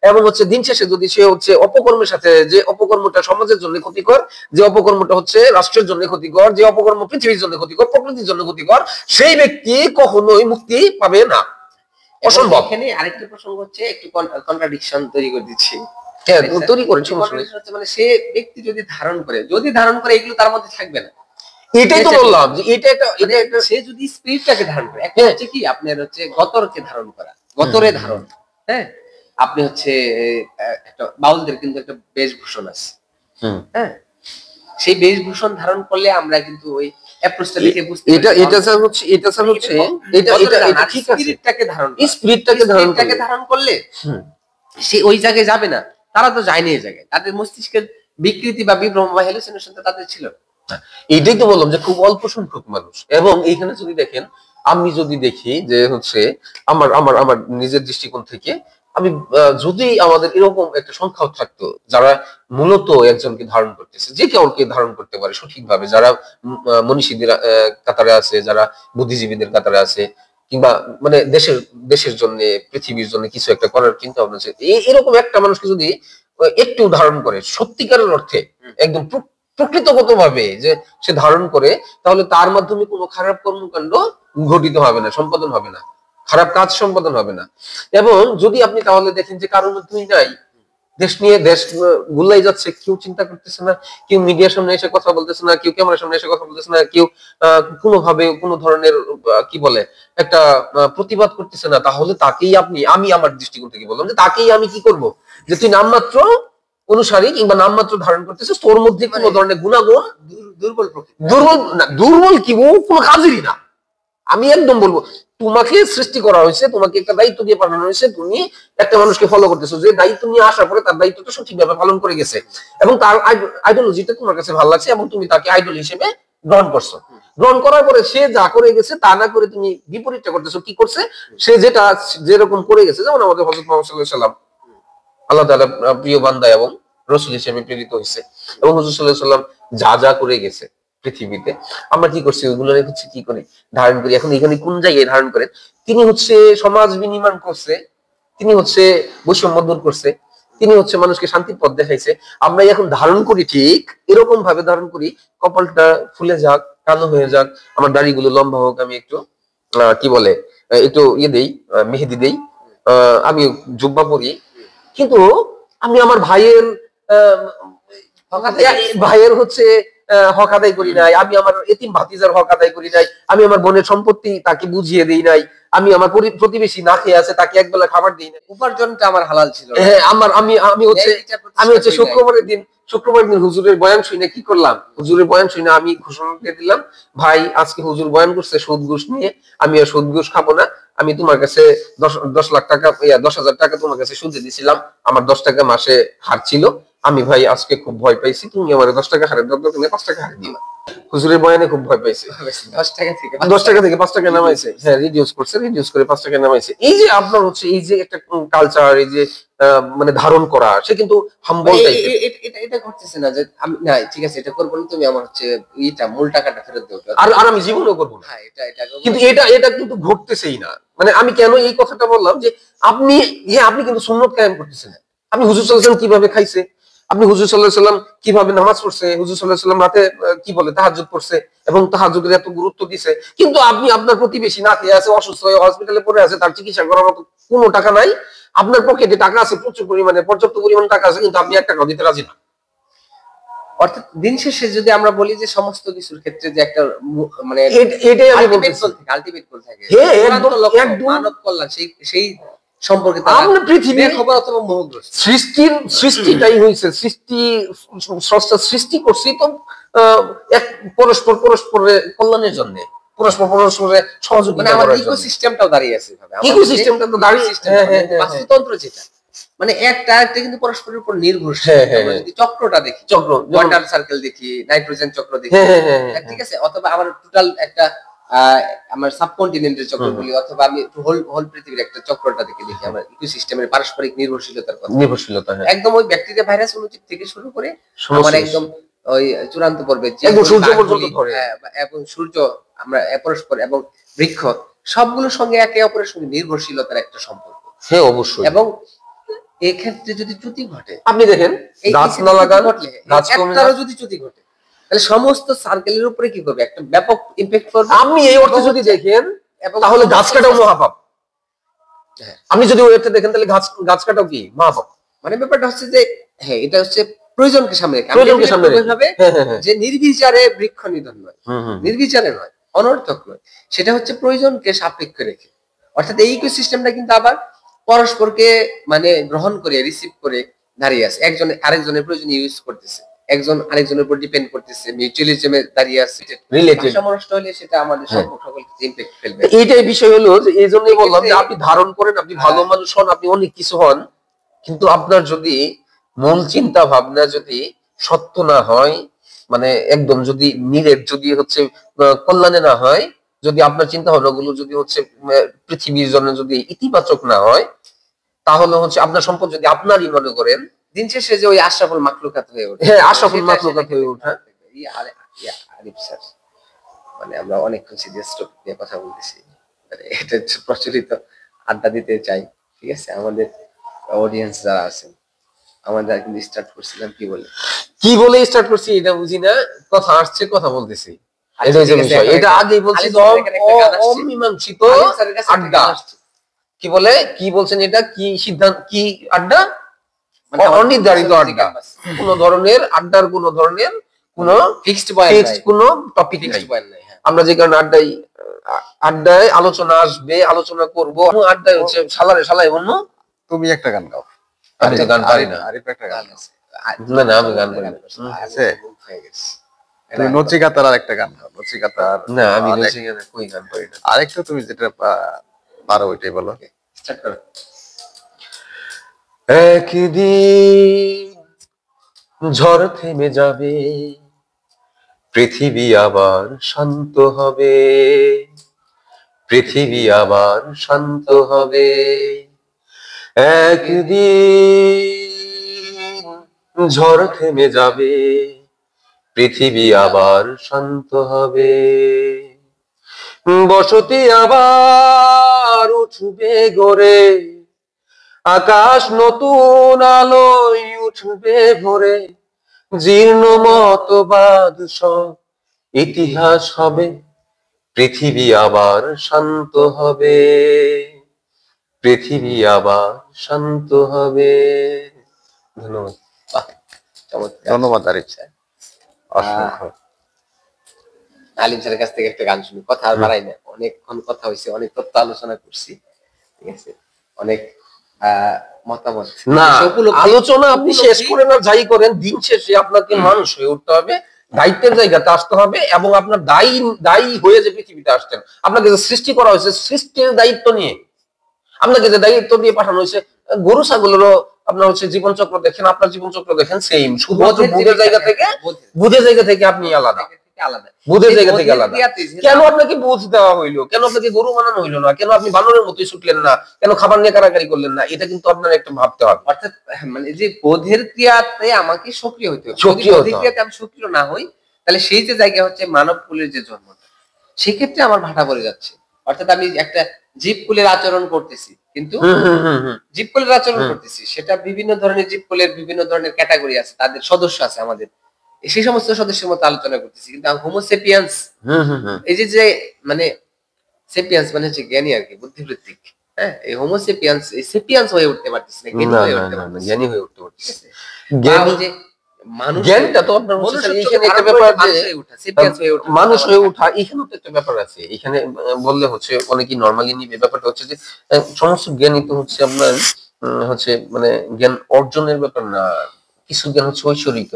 এবং হচ্ছে দিন শেষে যদি সে হচ্ছে অপকর্মের সাথে, যে অপকর্মটা সমাজের জন্য ক্ষতিকর, যে অপকর্মটা হচ্ছে রাষ্ট্রের জন্য ক্ষতিকর, যে অপকর্ম পৃথিবীর জন্য ক্ষতিকর, প্রকৃতির জন্য ক্ষতিকর, সেই ব্যক্তি কখনোই মুক্তি পাবে না, অসম্ভব। এখানে আরেকটা প্রসঙ্গ হচ্ছে, একটু কন্ট্রাডিকশন তৈরি করে দিচ্ছি। মানে সে ব্যক্তি যদি ধারণ করে এগুলো তার মধ্যে থাকবে না, এটাই তো বললাম যে এটা সে যদি স্পিরিটটাকে ধারণ করে, একটা হচ্ছে কি আপনার হচ্ছে গতরকে ধারণ করা, গতরে ধারণ, হ্যাঁ, আপনি হচ্ছে একটা বাউলদের কিন্তু একটা বেশভূষণ আছে, হ্যাঁ, সেই বেশভূষণ ধারণ করলে আমরা কিন্তু ওই অ্যাপ্রোচটা দেখে বুঝতে এটা ঠিক আছে, স্পিরিটটাকে ধারণ করলে সে ওই জায়গায় যাবে না, তারা তো যায়নি এই জায়গায়, তাদের মস্তিষ্কের বিকৃতি বা বিভ্রম বা হ্যালুসিনেশন তাদের ছিল। এটাই তো বললাম যে খুব অল্প সংখ্যক মানুষ। এবং এইখানে যদি দেখেন, আমি যদি দেখি যে হচ্ছে আমার আমার আমার নিজের দৃষ্টিকোণ থেকে, আমি যদি আমাদের এরকম একটা সংখ্যাও থাকতো যারা মূলত একজনকে ধারণ করতেছে, যে কাউকে ধারণ করতে পারে সঠিকভাবে, যারা মনীষীদের কাতারে আছে, যারা বুদ্ধিজীবীদের কাতারে আছে, কিংবা মানে দেশের জন্য, পৃথিবীর জন্য কিছু একটা করার চিন্তা ভাবনা আছে, এরকম একটা মানুষকে যদি একটু ধারণ করে সত্যিকারের অর্থে, একদম প্রকৃতগত ভাবে যে সে ধারণ করে, তাহলে তার মাধ্যমে কোনো খারাপ কর্মকাণ্ড ঘটিত হবে না, সম্পাদন হবে না, খারাপ কাজ সম্পাদন হবে না। এবং যদি আপনি তাহলে দেখেন যে কারোর মধ্যেই নাই, দেশ নিয়ে দেশ গুলাই যাচ্ছে, কেউ চিন্তা করতেছে না, কেউ মিডিয়ার সামনে এসে কথা বলতেছে না, কেউ ক্যামেরার সামনে এসে কথা বলতেছে না, কেউ কোনোভাবে কোনো ধরনের কি বলে একটা প্রতিবাদ করতেছে না, তাহলে তাকেই আমি আমার দৃষ্টিকোণ থেকে বললাম যে তাকেই আমি কি করব, যে তুই নামমাত্র অনুসারী কিংবা নামমাত্র ধারণ করতেছিস, তোর মধ্যে কোনো ধরনের গুণাগুণ, দুর্বল কি ও কোনো কাজেরই না। আমি একদম বলবো, তোমাকে সৃষ্টি করা হয়েছে, তোমাকে একটা দায়িত্ব দিয়ে পাঠানো হয়েছে, তুমি একটা মানুষকে ফলো করতেছো, যে দায়িত্ব নিয়ে আসার পরে তার দায়িত্বটা সঠিকভাবে পালন করে গেছে, এবং তার আইডিওলজিটা তোমার কাছে ভালো লাগছে, এবং তুমি তাকে আইডল হিসেবে গ্রহণ করছো। গ্রহণ করার পরে সে যা করে গেছে তা না করে তুমি বিপরীতটা করতেছো। কি করছে সে? যেটা যেরকম করে গেছে, যেমন আমাদের হযরত মুহাম্মদ সাল্লাল্লাহু আলাইহি ওয়াসাল্লাম আল্লাহ তাআলা প্রিয় বান্দা এবং রাসূল হিসেবে প্রেরিত হয়েছে, এবং হুজুর সাল্লাল্লাহু আলাইহি ওয়াসাল্লাম যা যা করে গেছে পৃথিবীতে, আমরা কি করছি? ওইগুলো হচ্ছে কি করে ধারণ করি। এখন এখানে কোন জায়গায় ধারণ করেন? তিনি হচ্ছে সমাজ বিনির্মাণ করছে, তিনি হচ্ছে বৈষম্য দূর করছে, তিনি হচ্ছে মানুষকে শান্তির পথ দেখাইছে। আমরা এখন ধারণ করি ঠিক এরকম ভাবে ধারণ করি, কপালটা ফুলে যাক, কালো হয়ে যাক, আমার দাড়িগুলো লম্বা হোক, আমি একটু কি বলে একটু ইয়ে দেই, মেহেদি দেই, আমি জুব্বা পরি, কিন্তু আমি আমার ভাইয়ের ভাইয়ের হচ্ছে হক আদায় করি নাই, আমি আমার এতিম ভাতিজার হক আদায় করি নাই, আমি আমার বোনের সম্পত্তি তাকে বুঝিয়ে দিই নাই, আমি আমার প্রতিবেশী না খেয়ে আছে তাকে একবেলা খাবার দিই নাই, উপার্জনটা আমার হালাল ছিল। হ্যাঁ আমার আমি হচ্ছে শুক্রবার দিন হুজুরের বয়ান শুনে কি করলাম, হুজুরের বয়ান শুনে আমি ঘোষণা দিয়ে দিলাম, ভাই আজকে হুজুর বয়ান করছে সুদ ঘুষ নিয়ে, আমি আর সুদ ঘুষ খাবো না, আমি তোমার কাছে 10 লাখ টাকা 10,000 টাকা তোমার কাছে সুদে দিছিলাম, আমার 10 টাকা মাসে হার ছিল, আমি ভাই আজকে খুব ভয় পাইছি, তুমি আমার 10 টাকা হারের দরকার নেই, 5 টাকা হার দিবা। হুজুরের বয়ানে খুব ভয় পাইছে, 10 টাকা থেকে 5 টাকা নামাইছে, হ্যাঁ রিডিউস করে 5 টাকা নামাইছে। এই যে আপনার হচ্ছে এই যে একটা কালচার, এই যে মানে ধারণ করা, সে কিন্তু হাম্বল টাইপের। এটা করতেছে না যে আমি না ঠিক আছে এটা করবো না, তুমি আমার হচ্ছে এইটা মূল টাকাটা ফেরত দাও। আর আমি জীবনও করবো না। হ্যাঁ কিন্তু এটা কিন্তু ঘটতেছেই না। মানে আমি কেন এই কথাটা বললাম যে আপনি কিন্তু সুন্নত কায়েম করতেছেন না। আপনি হুজুর সাল্লাল্লাহু আলাইহি ওয়াসাল্লাম কিভাবে খাইছে, আপনি হুজুর সাল্লাল্লাহু আলাইহি ওয়াসাল্লাম কিভাবে নামাজ পড়ছে, হুজুর সাল্লাল্লাহু আলাইহি ওয়াসাল্লাম রাতে কি বলে তাহাজ্জুদ পড়ছে এবং তাহাজ্জুদের এত গুরুত্ব দিছে, কিন্তু আপনি আপনার প্রতিবেশী না খেয়ে আছে, অসুস্থ হয়ে হসপিটালে পড়ে আছে, তার চিকিৎসা করার মতো কোনো টাকা নাই, আপনার পকেটে টাকা আছে প্রচুর পরিমাণে, পর্যাপ্ত পরিমাণ টাকা আছে, কিন্তু আপনি 1 টাকাও দিতে রাজি না। অর্থাৎ দিন শেষে যদি আমরা বলি যে সমস্ত কিছুর ক্ষেত্রে যে একটা মানে এটাই আমি বলতেছি, আলটিমেট গোল থাকে, হ্যাঁ একদম মানব কল্যাণ, সেই সম্পর্কে আমরা পৃথিবীর খবর অথবা মোহগ্রস্ত সৃষ্টিটাই হয়েছে, স্রষ্টা সৃষ্টি করছি তো এক পরস্পরের কল্যাণের জন্য, পরস্পরের সহযোগিতা করার জন্য। ইকোসিস্টেমটাও দাঁড়িয়ে আছে ভাবে, ইকোসিস্টেমটা তো দাঁড়িয়ে, বাস্তুতন্ত্র যেটা মানে একটা কিন্তু পরস্পরের উপর নির্ভরশীল। আমরা যদি চক্রটা দেখি, ওয়াটার সার্কেল দেখি, নাইট্রোজেন চক্র দেখি, ঠিক আছে, অথবা আমার টোটাল একটা আমার সাবকন্টিনেন্টের চক্র বলি, অথবা আমি হোল পৃথিবীর একটা চক্রটা দেখি আমার ইকোসিস্টেমের পারস্পরিক নির্ভরশীলতার কথা, একদম ওই ব্যাকটেরিয়া ভাইরাস অনুজীব থেকে শুরু করে আমার একদম ওই চূড়ান্ত পর্বে সূর্য পর্যন্ত ধরে, এবং সূর্য আমরা পরস্পর এবং বৃক্ষ সবগুলোর সঙ্গে একে অপরের সঙ্গে নির্ভরশীলতার একটা সম্পর্ক। হ্যাঁ অবশ্যই। এবং এই ক্ষেত্রে যদি চ্যুতি ঘটে, আপনি দেখেন গাছ না লাগান, গাছ একটারও যদি চ্যুতি ঘটে তাহলে সমস্ত সার্কেলের উপরে কি করবে, একটা ব্যাপক ইমপ্যাক্ট করবে। আপনি এই অর্থে যদি দেখেন তাহলে গাছ কাটাও মহাপাপ। আপনি যদি ওই অর্থে দেখেন তাহলে গাছ কাটাও কি মহাপাপ। মানে ব্যাপারটা হচ্ছে যে হ্যাঁ এটা হচ্ছে প্রয়োজনকে সামনে রেখে, যে নির্বিচারে বৃক্ষ নিধন নয়, নির্বিচারে নয়, অনর্থক নয়, সেটা হচ্ছে প্রয়োজনকে সাপেক্ষে রেখে। অর্থাৎ এই ইকোসিস্টেমটা কিন্তু আবার পরস্পরকে মানে গ্রহণ করে রিসিভ করে দাঁড়িয়ে আছে, একজন আরেকজনের প্রয়োজন ইউজ করতেছে, একজন আরেকজনের উপর ডিপেন্ড করতেছে, মিউচুয়ালিজমে দাঁড়িয়ে আছে, রিলেটেড সমস্যা হলে সেটা আমাদের সকলকে ইমপ্যাক্ট ফেলবে। এইটাই বিষয় হলো যে এই জন্যই বললাম যে আপনি ধারণ করেন, আপনি ভালো মানুষ হন, আপনি অনেক কিছু হন, কিন্তু আপনার যদি মূল চিন্তা ভাবনা যদি সত্য না হয়, মানে একদম যদি যদি হচ্ছে কল্যাণে না হয়, যদি আপনার চিন্তা ভাবনাগুলো যদি হচ্ছে পৃথিবীর জন্য যদি ইতিবাচক না হয়, তাহলে হচ্ছে আপনার সম্পদ যদি আপনারই মনে করেন, দিন শেষে যে ওই আশরাফুল মাখলুকাত হয়ে ওঠে। হ্যাঁ আশরাফুল মাখলুকাত হয়ে ওঠে। আরিফ স্যার মানে আমরা অনেকক্ষণ সিরিয়াস টপিক নিয়ে কথা বলতেছি, এটা প্রচলিত আড্ডা দিতে চাই, ঠিক আছে, আমাদের অডিয়েন্স যারা আছেন, আমাদের কিন্তু স্টার্ট করছিলাম কি বলে স্টার্ট করছি এটা বুঝি না, কথা আসছে কথা বলতেছি, এটা হচ্ছে বিষয়। এটা আগেই বলছি অমীমাংসিত আড্ডা। কি বলছেন, এটা কি সিদ্ধান্ত, কি আড্ডা, অনির্ধারিত আড্ডা, কোন ধরনের আড্ডার কোন ধরনের কোন ফিক্সড কোন টপিক নাই। আমরা যে কারণে আড্ডায় আলোচনা আসবে, আলোচনা করব, আড্ডায় হচ্ছে শালায় অন্য। তুমি একটা গান গাও। আমি তো গান পারি না। আরিফ একটা গান আছে। না আমি গান পারি না। আছে তুমি নচিকাতার আর একটা গান গাও। নচিকাতার। না আমি নচিকাতার কই গান পারি না। আরেকটা তুমি যেটা পারো ওইটাই বলো। স্টার্ট করো। একদিন ঝড় থেমে যাবে, পৃথিবী আবার শান্ত হবে, পৃথিবী আবার শান্ত হবে। একদিন ঝড় থেমে যাবে, পৃথিবী আবার শান্ত হবে, বসতি আবার উঠবে গড়ে, আকাশ নতুন আলোয় উঠবে ভোরে, জীর্ণ মতবাদ সব ইতিহাস হবে, পৃথিবী আবার শান্ত হবে, পৃথিবী আবার শান্ত হবে। ধন্যবাদ। বাহ, চমৎকার। ধন্যবাদ আরিফ স্যার, আহ, অসংখ্য। আলিম স্যারের কাছ থেকে একটা গান শুনি, কথা আর বাড়াই না, অনেকক্ষণ কথা হয়েছে, অনেক তথ্য আলোচনা করছি, ঠিক আছে, অনেক মতামত না, সে উপলব্ধি- আলোচনা আপনি শেষ উপলব্ধি- করেন আর যাই করেন, দিন শেষে আপনাকে মানুষ হয়ে উঠতে হবে, দায়িত্বের জায়গাতে আসতে হবে, এবং আপনার দায়ী দায়ী হয়ে যে পৃথিবীতে আসছেন, আপনাকে যে সৃষ্টি করা হয়েছে সৃষ্টির দায়িত্ব নিয়ে, আপনাকে যে দায়িত্ব দিয়ে পাঠানো হয়েছে, গরু ছাগলেরও আপনার হচ্ছে জীবনচক্র দেখেন, আপনার জীবনচক্র দেখেন সেম, শুধুমাত্র বোধের বুধের জায়গা যে- থেকে, বোধের- বুধের জায়গা থেকে আপনি আলাদা, থেকে আলাদা। বুধের এই জায়গা থেকে বোধের আলাদা। ক্রিয়াতে যে- কেন আপনাকে বুঝ দেওয়া হইলো, কেন আপনাকে গরু বানানো হইলো না, কেন আপনি বানরের মতোই ছুটলেন না, কেন খাবার নিয়ে কারাকারি করলেন না, এটা কিন্তু আপনার একটু ভাবতে হবে। অর্থাৎ মানে যে বোধের ক্রিয়াতে আমাকে সক্রিয় হতে হবে, যদি সক্রিয় হতে বোধের হবে। ক্রিয়াতে আমি সক্রিয় না হই, তাহলে সেই যে জায়গা হচ্ছে মানব কুলের যে জন্মটা, সেক্ষেত্রে আমার ভাটা পড়ে যাচ্ছে। অর্থাৎ আমি একটা জীবকুলের আচরণ করতেছি, কিন্তু জীবকুলের আচরণ করতেছি, সেটা বিভিন্ন ধরনের জীবকুলের বিভিন্ন ধরনের ক্যাটাগরি আছে, তাদের সদস্য আছে আমাদের, সেই সমস্ত সদস্যের মতো আলোচনা করতেছি, কিন্তু হোমোসেপিয়ান্স এই যে যে মানে সেপিয়ান্স মানে হচ্ছে জ্ঞানী আর কি, বুদ্ধিবৃত্তিক, হ্যাঁ, এই হোমোসেপিয়ান্স এই সেপিয়ান্স হয়ে উঠতে পারতেছে না, জ্ঞানী না হয়ে না উঠতে না না, পারতেছে জ্ঞানী হয়ে উঠতে ঠিক পারতেছে। আছে? জ্ঞান, বা ওই যে মানুষ জ্ঞানটা তো আপনার হচ্ছে মনুষ্যত্বকে এখানে একটা ধারণ ব্যাপার করে মানুষ যে হয়ে ওঠা, সেপিয়ান্স হয়ে ওঠা, মানুষ হয়ে ওঠা, এখানেও তো একটা ব্যাপার আছে। এখানে বললে হচ্ছে অনেকেই নর্মালি নিবে, ব্যাপারটা হচ্ছে যে সমস্ত জ্ঞানই তো হচ্ছে আপনার হচ্ছে মানে জ্ঞান অর্জনের ব্যাপার না, কিছু জ্ঞান হচ্ছে ঐশ্বরিক।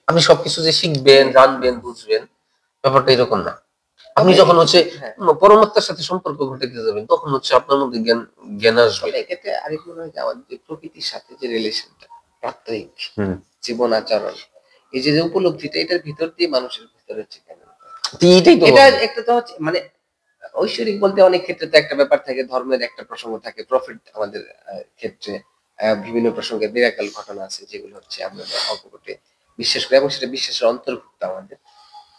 আপনি সবকিছু যে শিখবেন, জানবেন, বুঝবেন, ব্যাপারটা এরকম না। আপনি যখন হচ্ছে হ্যাঁ, পরমাত্মার সাথে সম্পর্ক ঘটাতে যাবেন, তখন হচ্ছে আপনার মধ্যে জ্ঞান জ্ঞান আসবে। এটা ক্ষেত্রে আরেক মনে হয় যে আমাদের যে প্রকৃতির সাথে যে রিলেশনটা, প্রাত্যহিক হুম। জীবন আচরণ, এই যে যে উপলব্ধিটা, এটার ভিতর দিয়ে মানুষের ভিতরে হচ্ছে কেন, তো এইটাই তো এটা বলবো। একটা তো হচ্ছে মানে ঐশ্বরিক বলতে অনেক ক্ষেত্রে তো একটা ব্যাপার থাকে, ধর্মের একটা প্রসঙ্গ থাকে, প্রফিট আমাদের ক্ষেত্রে বিভিন্ন প্রসঙ্গে মিরাকেল ঘটনা আছে, যেগুলো হচ্ছে আমরা অল্পকটে বিশ্বাস করি, এবং সেটা বিশ্বাসের অন্তর্ভুক্ত আমাদের।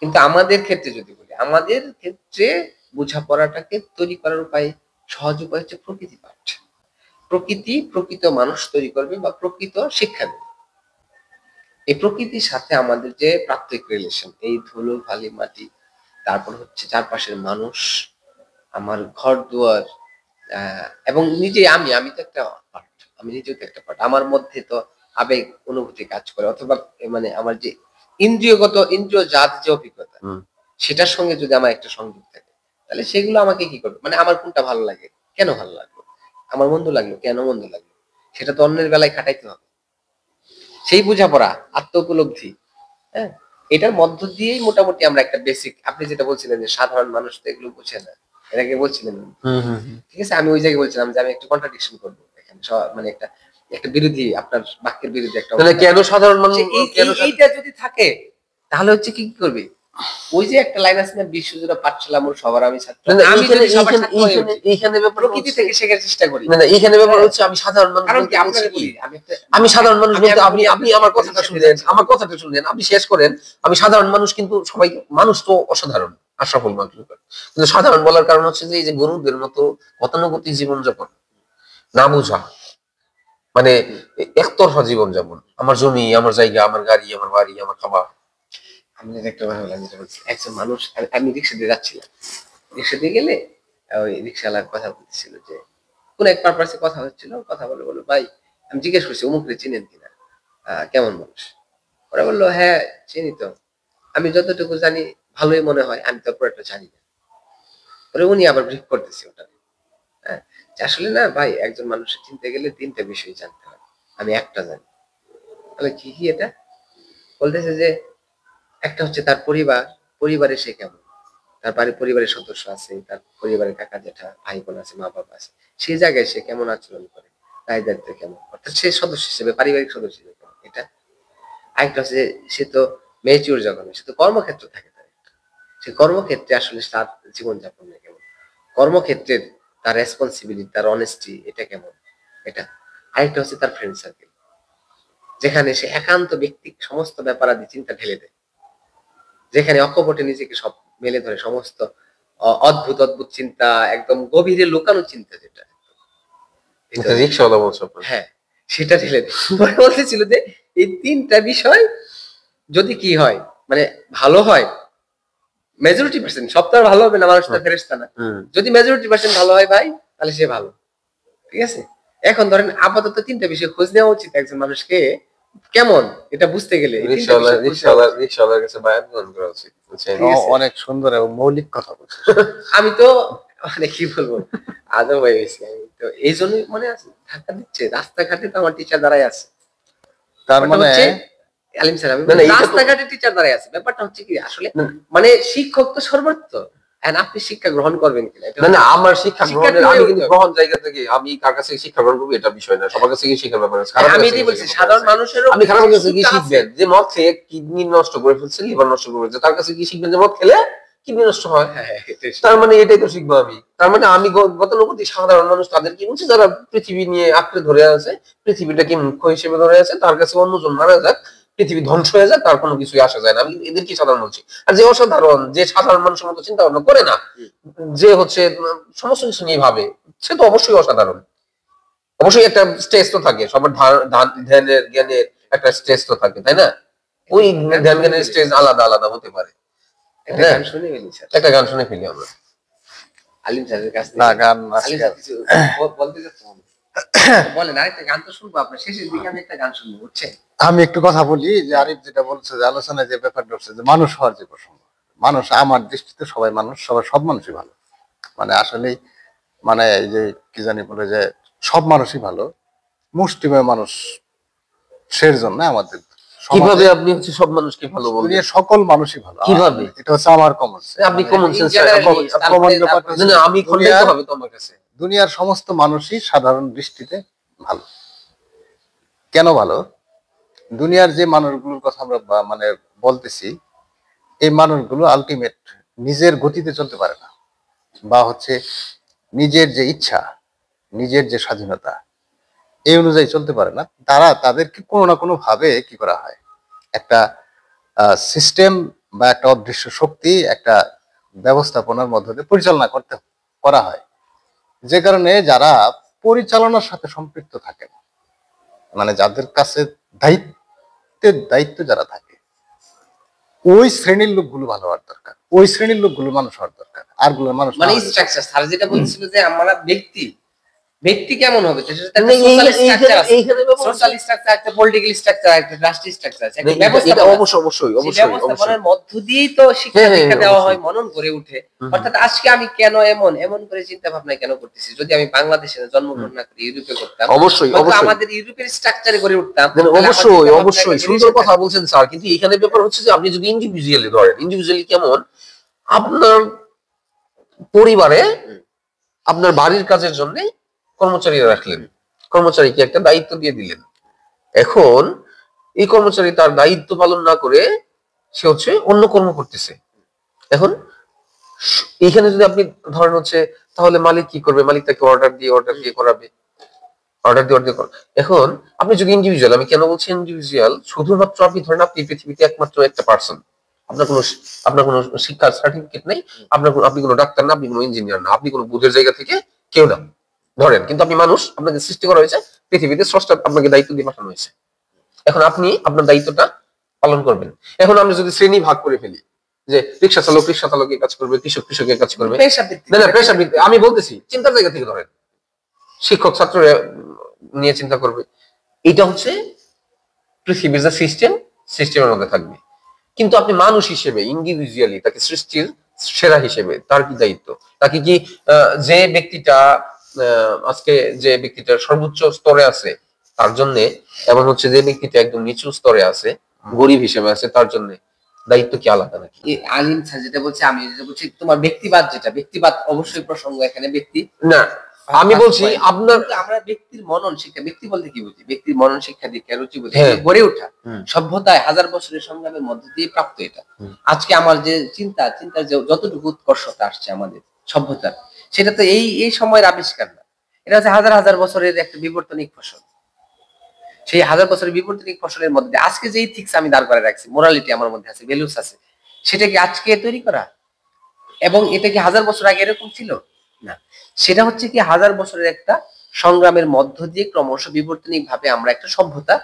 কিন্তু আমাদের ক্ষেত্রে যদি বলি, আমাদের ক্ষেত্রে বোঝাপড়াটাকে তৈরি করার উপায়, সহজ উপায় হচ্ছে প্রকৃতি পাঠ। প্রকৃতি প্রকৃত মানুষ তৈরি করবে বা প্রকৃত শিক্ষা দেবে। এই প্রকৃতির সাথে আমাদের যে প্রাত্যহিক রিলেশন, এই ধুলো বালি মাটি, তারপর হচ্ছে চারপাশের মানুষ, আমার ঘর দুয়ার, এবং নিজে আমি তো একটা পার্ট, আমি নিজেও তো একটা পার্ট, আমার মধ্যে তো আবেগ অনুভূতি কাজ করে, অথবা মানে আমার যে ইন্দ্রিয় জাত যে অভিজ্ঞতা, হুম। সেটার সঙ্গে যদি আমার একটা সংযোগ থাকে, তাহলে সেগুলো আমাকে কি করবে, মানে আমার কোনটা ভালো লাগে, কেন ভালো লাগলো, আমার মন্দ লাগলো কেন মন্দ লাগলো, সেটা তো অন্যের বেলায় খাটাইতে হবে। সেই বোঝাপড়া, আত্ম উপলব্ধি, হ্যাঁ, এটার মধ্য দিয়েই মোটামুটি আমরা একটা বেসিক, আপনি যেটা বলছিলেন যে সাধারণ মানুষ তো এগুলো বুঝে না, এর আগে বলছিলেন, ঠিক আছে, আমি ওই জায়গায় বলছিলাম যে আমি একটু কন্ট্রাডিকশন করবো এখানে, মানে একটা একটা বিরোধী, আপনার বাক্যের বিরোধী একটা মানে কেন সাধারণ মানুষ, যে কেন এইটা যদি থাকে, তাহলে হচ্ছে কি করবে, ওই যে একটা লাইন আছে না, বিশ্বজোড়া পাঠশালা মোর সবার আমি ছাত্র, আমি যদি সবার ছাত্র হয়ে উঠি, এইখানে ব্যাপার প্রকৃতি থেকে শেখার চেষ্টা করি, না না, এইখানে ব্যাপার হচ্ছে আমি সাধারণ মানুষ কারণ বলতে কি বলছি আপনাকে কি, বলি, আমি সাধারণ মানুষ আমি- বলতে আমি আপনি বলি, আপনি আমার কথাটা শুনলেন, আমার কথাটা শুনলেন, আপনি শেষ করেন। আমি সাধারণ মানুষ, কিন্তু সবাই মানুষ তো অসাধারণ, আশরাফুল মাখলুক, কিন্তু সাধারণ বলার কারণ হচ্ছে যে এই যে গরুদের মতো গতানুগতিক জীবনযাপন, না বোঝা, মানে একতরফা জীবনযাপন, আমার জমি, আমার জায়গা, আমার গাড়ি, আমার বাড়ি, আমার খাবার। আমি একটা কথা বললাম, যেটা বলছি, একজন মানুষ, আমি রিক্সা দিয়ে যাচ্ছিলাম, রিক্সা দিয়ে গেলে ওই রিক্সাওয়ালার কথা বলতেছিল যে কোন এক পারপাসে কথা হচ্ছিল, কথা বলে বললো ভাই, আমি জিজ্ঞেস করছি অমুকরে চিনেন কিনা, কেমন মানুষ, ওরা বললো হ্যাঁ চিনি তো, আমি যতটুকু জানি ভালোই মনে হয়, আমি তো পুরোটা জানি না। পরে উনি আবার ব্রিফ করতেছি ওটা, হ্যাঁ, যে আসলে না ভাই, একজন মানুষের চিনতে গেলে তিনটা বিষয় জানতে হয়, আমি একটা জানি। তাহলে কি কি এটা, বলতেছে যে একটা হচ্ছে তার পরিবার, পরিবারে সে কেমন, তার পরিবারের সদস্য আছে, তার পরিবারের কাকা জ্যাঠা ভাই বোন আছে, মা বাবা আছে, সেই জায়গায় সে কেমন আচরণ করে, দায় দায়িত্ব কেমন, অর্থাৎ সে সদস্য হিসেবে, পারিবারিক সদস্য হিসেবে কেমন, এটা। আরেকটা হচ্ছে যে সে তো ম্যাচিউর যখন, সে তো কর্মক্ষেত্র থাকে তার, সে কর্মক্ষেত্রে আসলে তার জীবনযাপন কেমন, কর্মক্ষেত্রের তার রেসপন্সিবিলিটি, তার অনেস্টি, এটা কেমন, এটা। আরেকটা হচ্ছে তার ফ্রেন্ড সার্কেল, যেখানে সে একান্ত ব্যক্তিক সমস্ত ব্যাপারাদি চিন্তা ঢেলে দেয়, যেখানে অকপটে নিজেকে সব মেলে ধরে, সমস্ত অদ্ভুত অদ্ভুত চিন্তা, একদম গভীরে লুকানো চিন্তা যেটা, রিক্সাওয়ালা বলছো আপনার? হ্যাঁ, সেটা ঢেলে দেয়। পরে বলতেছিল যে এই 3টা বিষয় যদি কি হয়, মানে ভালো হয়, মেজরিটি পার্সেন্ট, সব তো আর ভালো হবে না, মানুষ তো ফেরেশতা না। যদি মেজরিটি পার্সেন্ট ভালো হয় ভাই, তাহলে সে ভালো, ঠিক আছে? এখন ধরেন আপাতত 3টা বিষয় খোঁজ নেওয়া উচিত একজন মানুষকে, কেমন এটা বুঝতে গেলে এই 3টা বিষয় খোঁজ নেওয়া উচিত। রিক্সাওয়ালার কাছে বায়াত গ্রহণ করা উচিত, বুঝছেন? ঠিক আছে। অনেক সুন্দর এবং মৌলিক কথা বলছে। আমি তো মানে কি বলবো, আদৌ হয়ে গেছি আমি তো, এই জন্যই মনে আছে ধাক্কা দিচ্ছে রাস্তাঘাটে, তো আমার টিচার দাঁড়ায় আছে। তার ব্যাপারটা মানে হচ্ছে, আলিম স্যার, আমি না, না, এইটা তো- রাস্তাঘাটে টিচার দাঁড়ায় আছে, ব্যাপারটা হচ্ছে কি আসলে, মানে শিক্ষক তো সর্বত্র, and আপনি শিক্ষা গ্রহণ করবেন কিনা এটা না না, হচ্ছে- আমার শিক্ষা শিক্ষার্থী গ্রহণের, আমি হয়ে কিন্তু উঠতে হবে। গ্রহণ জায়গা থেকে আমি কার কাছে শিক্ষা গ্রহণ করবো এটা বিষয় না, সবার কাছে কি শিক্ষার ব্যাপার আছে। কারোর আমি কাছে এটাই কি বলছি, শিক্ষার ব্যাপার সাধারণ আছে। মানুষেরও আপনি খারাপ কাছে কি শিক্ষা আছে। শিখবেন? যে মদ খেয়ে কিডনি নষ্ট করে ফেলছে, লিভার নষ্ট করে ফেলছে, তার কাছে কি শিখবেন যে মদ খেলে কিডনি নষ্ট হয়? হ্যাঁ, এটাই। তার মানে এটাই তো শিখবো আমি। তার মানে আমি গতানুগতিক সাধারণ মানুষ তাদের কি বলছি, যারা পৃথিবী নিয়ে আঁকড়ে ধরে আছে, পৃথিবীটাকে মুখ্য হিসেবে ধরে আছে, তার কাছে অন্যজন মারা যাক, পৃথিবী ধ্বংস হয়ে যাক, তার কোনো কিছুই আসা যায় না। আমি এদের কি সাধারণ বলছি। আর যে অসাধারণ, যে সাধারণ মানুষের মতো চিন্তা ভাবনা করে না, যে হচ্ছে সমস্ত কিছু নিয়ে ভাবে, সে তো অবশ্যই অসাধারণ। অবশ্যই একটা স্টেজ তো থাকে, সবার ধ্যানের জ্ঞানের একটা স্টেজ তো থাকে, তাই না? ওই ধ্যান জ্ঞানের স্টেজ আলাদা আলাদা হতে পারে। একটা গান শুনে ফেলি স্যার, একটা গান শুনে ফেলি আমরা। আলিম স্যারের কাছ না, থেকে। গান আলিম আজকে স্যার কিছু বলতে যাচ্ছে মনে হয়। বলেন, আরেকটা গান তো শুনবো, আপনার শেষের দিকে আমি একটা গান শুনবো, বুঝছেন? আমি একটু কথা বলি যে আরিফ যেটা বলছে, যে আলোচনায় যে ব্যাপারটা হচ্ছে যে মানুষ হওয়ার যে প্রসঙ্গ, মানুষ আমার দৃষ্টিতে সবাই মানুষ, সব মানুষই ভালো। মানে আসলেই, মানে এই যে কি জানি বলে যে সব মানুষই ভালো, মুষ্টিমেয় মানুষ সের জন্য আমাদের সমাজে কিভাবে আপনি হচ্ছে সব মানুষকে ভালো বলবেন? দুনিয়ার সকল মানুষই ভালো। কিভাবে? এটা হচ্ছে আমার কমন সেন্স। আপনি কমন in সেন্স, general, প্রমাণ ব্যাপারটা না হচ্ছে না, আমি খন্ডাইতে হবে তো আমার কাছে। দুনিয়ার সমস্ত মানুষই সাধারণ দৃষ্টিতে ভালো। কেন ভালো? দুনিয়ার যে মানুষগুলোর কথা আমরা মানে বলতেছি, এই মানুষগুলো আলটিমেট নিজের গতিতে চলতে পারে না, বা হচ্ছে নিজের যে ইচ্ছা, নিজের যে স্বাধীনতা, এই অনুযায়ী চলতে পারে না। তাদেরকে কোনো না কোনো ভাবে কি করা হয়, একটা সিস্টেম বা একটা অদৃশ্য শক্তি, একটা ব্যবস্থাপনার মধ্য দিয়ে পরিচালনা করা হয়। যে কারণে যারা পরিচালনার সাথে সম্পৃক্ত থাকেন, মানে যাদের কাছে দায়িত্ব যারা থাকে, ওই শ্রেণীর লোকগুলো ভালো হওয়ার দরকার, ওই শ্রেণীর লোকগুলো মানুষ হওয়ার দরকার। আর গুলো মানুষ মানে না হলে স্ট্রাকচার, স্যার যেটা বলছিল যে আমরা ব্যক্তি কেমন হবে, না, এইখানে ব্যাপার হচ্ছে- সোশ্যাল স্ট্রাকচার, একটা পলিটিক্যাল স্ট্রাকচার, একটা রাষ্ট্রীয় স্ট্রাকচার আছে, একটা এটা ব্যবস্থা অবশ্যই ব্যবস্থাপনার মধ্য দিয়েই তো শিক্ষা হ্যাঁ, দীক্ষা দেওয়া হয়, অবশ্যই। মনন করে উঠে। হুম। অর্থাৎ আজকে আমি কেন এমন করে চিন্তা ভাবনা কেন করতেছি, যদি আমি বাংলাদেশে জন্মগ্রহণ না করে ইউরোপে করতাম, অবশ্যই হয়তো আমাদের ইউরোপের স্ট্রাকচারে করে উঠতাম, না, না, তাহলে আমার অবশ্যই চিন্তা অবশ্যই ভাবনাটা সুন্দর বেরিয়ে কথা বলছেন স্যার, কিন্তু এখানে ব্যাপার হচ্ছে যে আপনি যদি ইন্ডিভিজুয়ালি ধরেন, ইন্ডিভিজুয়ালি কেমন, আপনার পরিবারে আপনার বাড়ির কাজের জন্য কর্মচারীরা রাখলেন, কর্মচারীকে একটা দায়িত্ব দিয়ে দিলেন। এখন এই কর্মচারী তার দায়িত্ব পালন না করে সে হচ্ছে অন্য কর্ম করতেছে। এখন এইখানে যদি আপনি ধরেন হচ্ছে, তাহলে মালিক কি করবে? মালিক তাকে অর্ডার দিয়ে করাবে, এখন আপনি যদি ইন্ডিভিজুয়াল, আমি কেন বলছি ইন্ডিভিজুয়াল, শুধুমাত্র আপনি ধরেন আপনি পৃথিবীতে একমাত্র একটা পার্সন, আপনার কোনো শিক্ষার সার্টিফিকেট নেই, আপনি কোনো ডাক্তার না, আপনি কোনো ইঞ্জিনিয়ার না, আপনি কোনো বুধের জায়গা থেকে কেউ না ধরেন, কিন্তু আপনি মানুষ, আপনাকে সৃষ্টি করা হয়েছে পৃথিবীতে, স্রষ্টা আপনাকে দায়িত্ব দিয়ে পাঠানো হয়েছে। এখন আপনি আপনার দায়িত্বটা পালন করবেন। এখন আমরা যদি শ্রেণী ভাগ করে ফেলি, যে রিক্সা চালকের কাজ করবে, কৃষকের কাজ করবে, পেশা ভিত্তিক। না না, পেশা ভিত্তিক, আমি বলতেছি চিন্তার জায়গা থেকে ধরেন, শিক্ষক ছাত্র নিয়ে চিন্তা করবে, এটা হচ্ছে পৃথিবীর যে সিস্টেমের মধ্যে থাকবে। কিন্তু আপনি মানুষ হিসেবে ইন্ডিভিজুয়ালি তাকে সৃষ্টির সেরা হিসেবে তার কি দায়িত্ব? তাকে কি যে ব্যক্তিটা আজকে যে ব্যক্তিটা সর্বোচ্চ স্তরে আছে তার জন্য, এবং হচ্ছে যে ব্যক্তিটা একদম নিচু স্তরে আছে, গরিব হিসেবে আছে, তার জন্য দায়িত্ব কি আলাদা নাকি? আলিম স্যার যেটা বলছে, আমি যেটা বলছি, তোমার ব্যক্তিবাদ, ব্যক্তিবাদ অবশ্যই প্রসঙ্গ এখানে, ব্যক্তি না, আমি বলছি আপনার, কিন্তু আমরা ব্যক্তির মনন শিক্ষা, ব্যক্তি বলতে কি বুঝি? ব্যক্তির মনন শিক্ষা দীক্ষা রুচি বুঝি, হ্যাঁ। গড়ে ওঠা হুম। সভ্যতায় হাজার বছরের সংগ্রামের মধ্য দিয়ে প্রাপ্ত এটা। আজকে আমার যে চিন্তার যে যতটুকু উৎকর্ষতা আসছে আমাদের সভ্যতার, সেটা তো এই সময়ের আবিষ্কার না, এটা হচ্ছে হাজার হাজার বছরের একটা বিবর্তনিক ফসল। সেই হাজার বছরের বিবর্তনিক ফসলের মধ্যে আজকে যে ইথিক্স আমি দাঁড় করে রাখছি, মোরালিটি আমার মধ্যে আছে, ভ্যালুস আছে, সেটা কি আজকে তৈরি করা? এবং এটা কি হাজার বছর আগে এরকম ছিল? না, সেটা হচ্ছে কি হাজার বছরের একটা সংগ্রামের মধ্য দিয়ে ক্রমশ বিবর্তনিক ভাবে আমরা একটা সভ্যতা,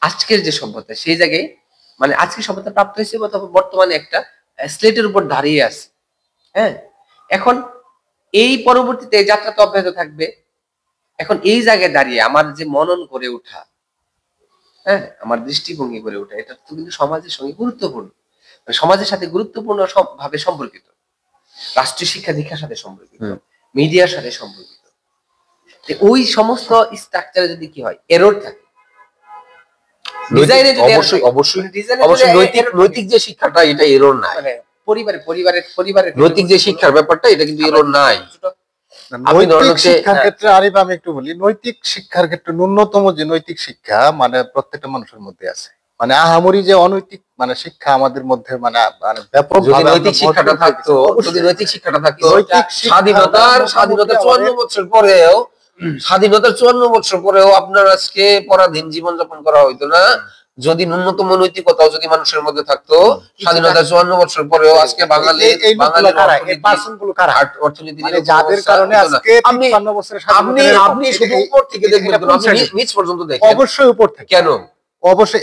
আজকের যে সভ্যতা সেই জায়গায় মানে আজকের সভ্যতা প্রাপ্ত হয়েছে, অথবা বর্তমানে একটা স্লেটের উপর দাঁড়িয়ে আছে। হ্যাঁ, এখন এই পরবর্তীতে এই যাত্রা তো অব্যাহত থাকবে। এখন এই জায়গায় দাঁড়িয়ে আমার যে মনন করে ওঠা, হ্যাঁ, আমার দৃষ্টিভঙ্গি করে ওঠা, এটা তো কিন্তু সমাজের সঙ্গে গুরুত্বপূর্ণ, মানে সমাজের সাথে গুরুত্বপূর্ণ ভাবে সম্পর্কিত, রাষ্ট্রীয় শিক্ষা দীক্ষার সাথে সম্পর্কিত, মিডিয়ার সাথে সম্পর্কিত। ওই সমস্ত স্ট্রাকচারে যদি কি হয়, এরর থাকে, ডিজাইনে যদি অবশ্যই অবশ্যই ডিজাইনে অবশ্যই নৈতিক যে শিক্ষাটা এটা এরর নাই, মানে পরিবারের নৈতিক যে শিক্ষার ব্যাপারটা এটা কিন্তু এরর নাই। নৈতিক শিক্ষার ক্ষেত্রে আরিফ আমি একটু বলি, নৈতিক শিক্ষার ক্ষেত্রে ন্যূনতম যে নৈতিক শিক্ষা মানে প্রত্যেকটা মানুষের মধ্যে আছে, মানে আহামরি যে অনৈতিক মানে শিক্ষা আমাদের মধ্যে মানে ব্যাপক যদি নৈতিক শিক্ষাটা থাকতো, যদি নৈতিক শিক্ষাটা থাকতো, স্বাধীনতার 54 বছর পরেও, স্বাধীনতার 54 বছর পরেও আপনার আজকে পরাধীন জীবনযাপন করা হইতো না। যদি ন্যূনতম নৈতিকতাও যদি মানুষের মধ্যে থাকতো, স্বাধীনতার 54 বছর পরেও আজকে বাঙালির অর্থনীতি যাদের কারণে আজকে 53 বছরের আপনি শুধু উপর থেকে দেখবেন, আপনি নিচ পর্যন্ত দেখেন। অবশ্যই উপর থেকে। কেন?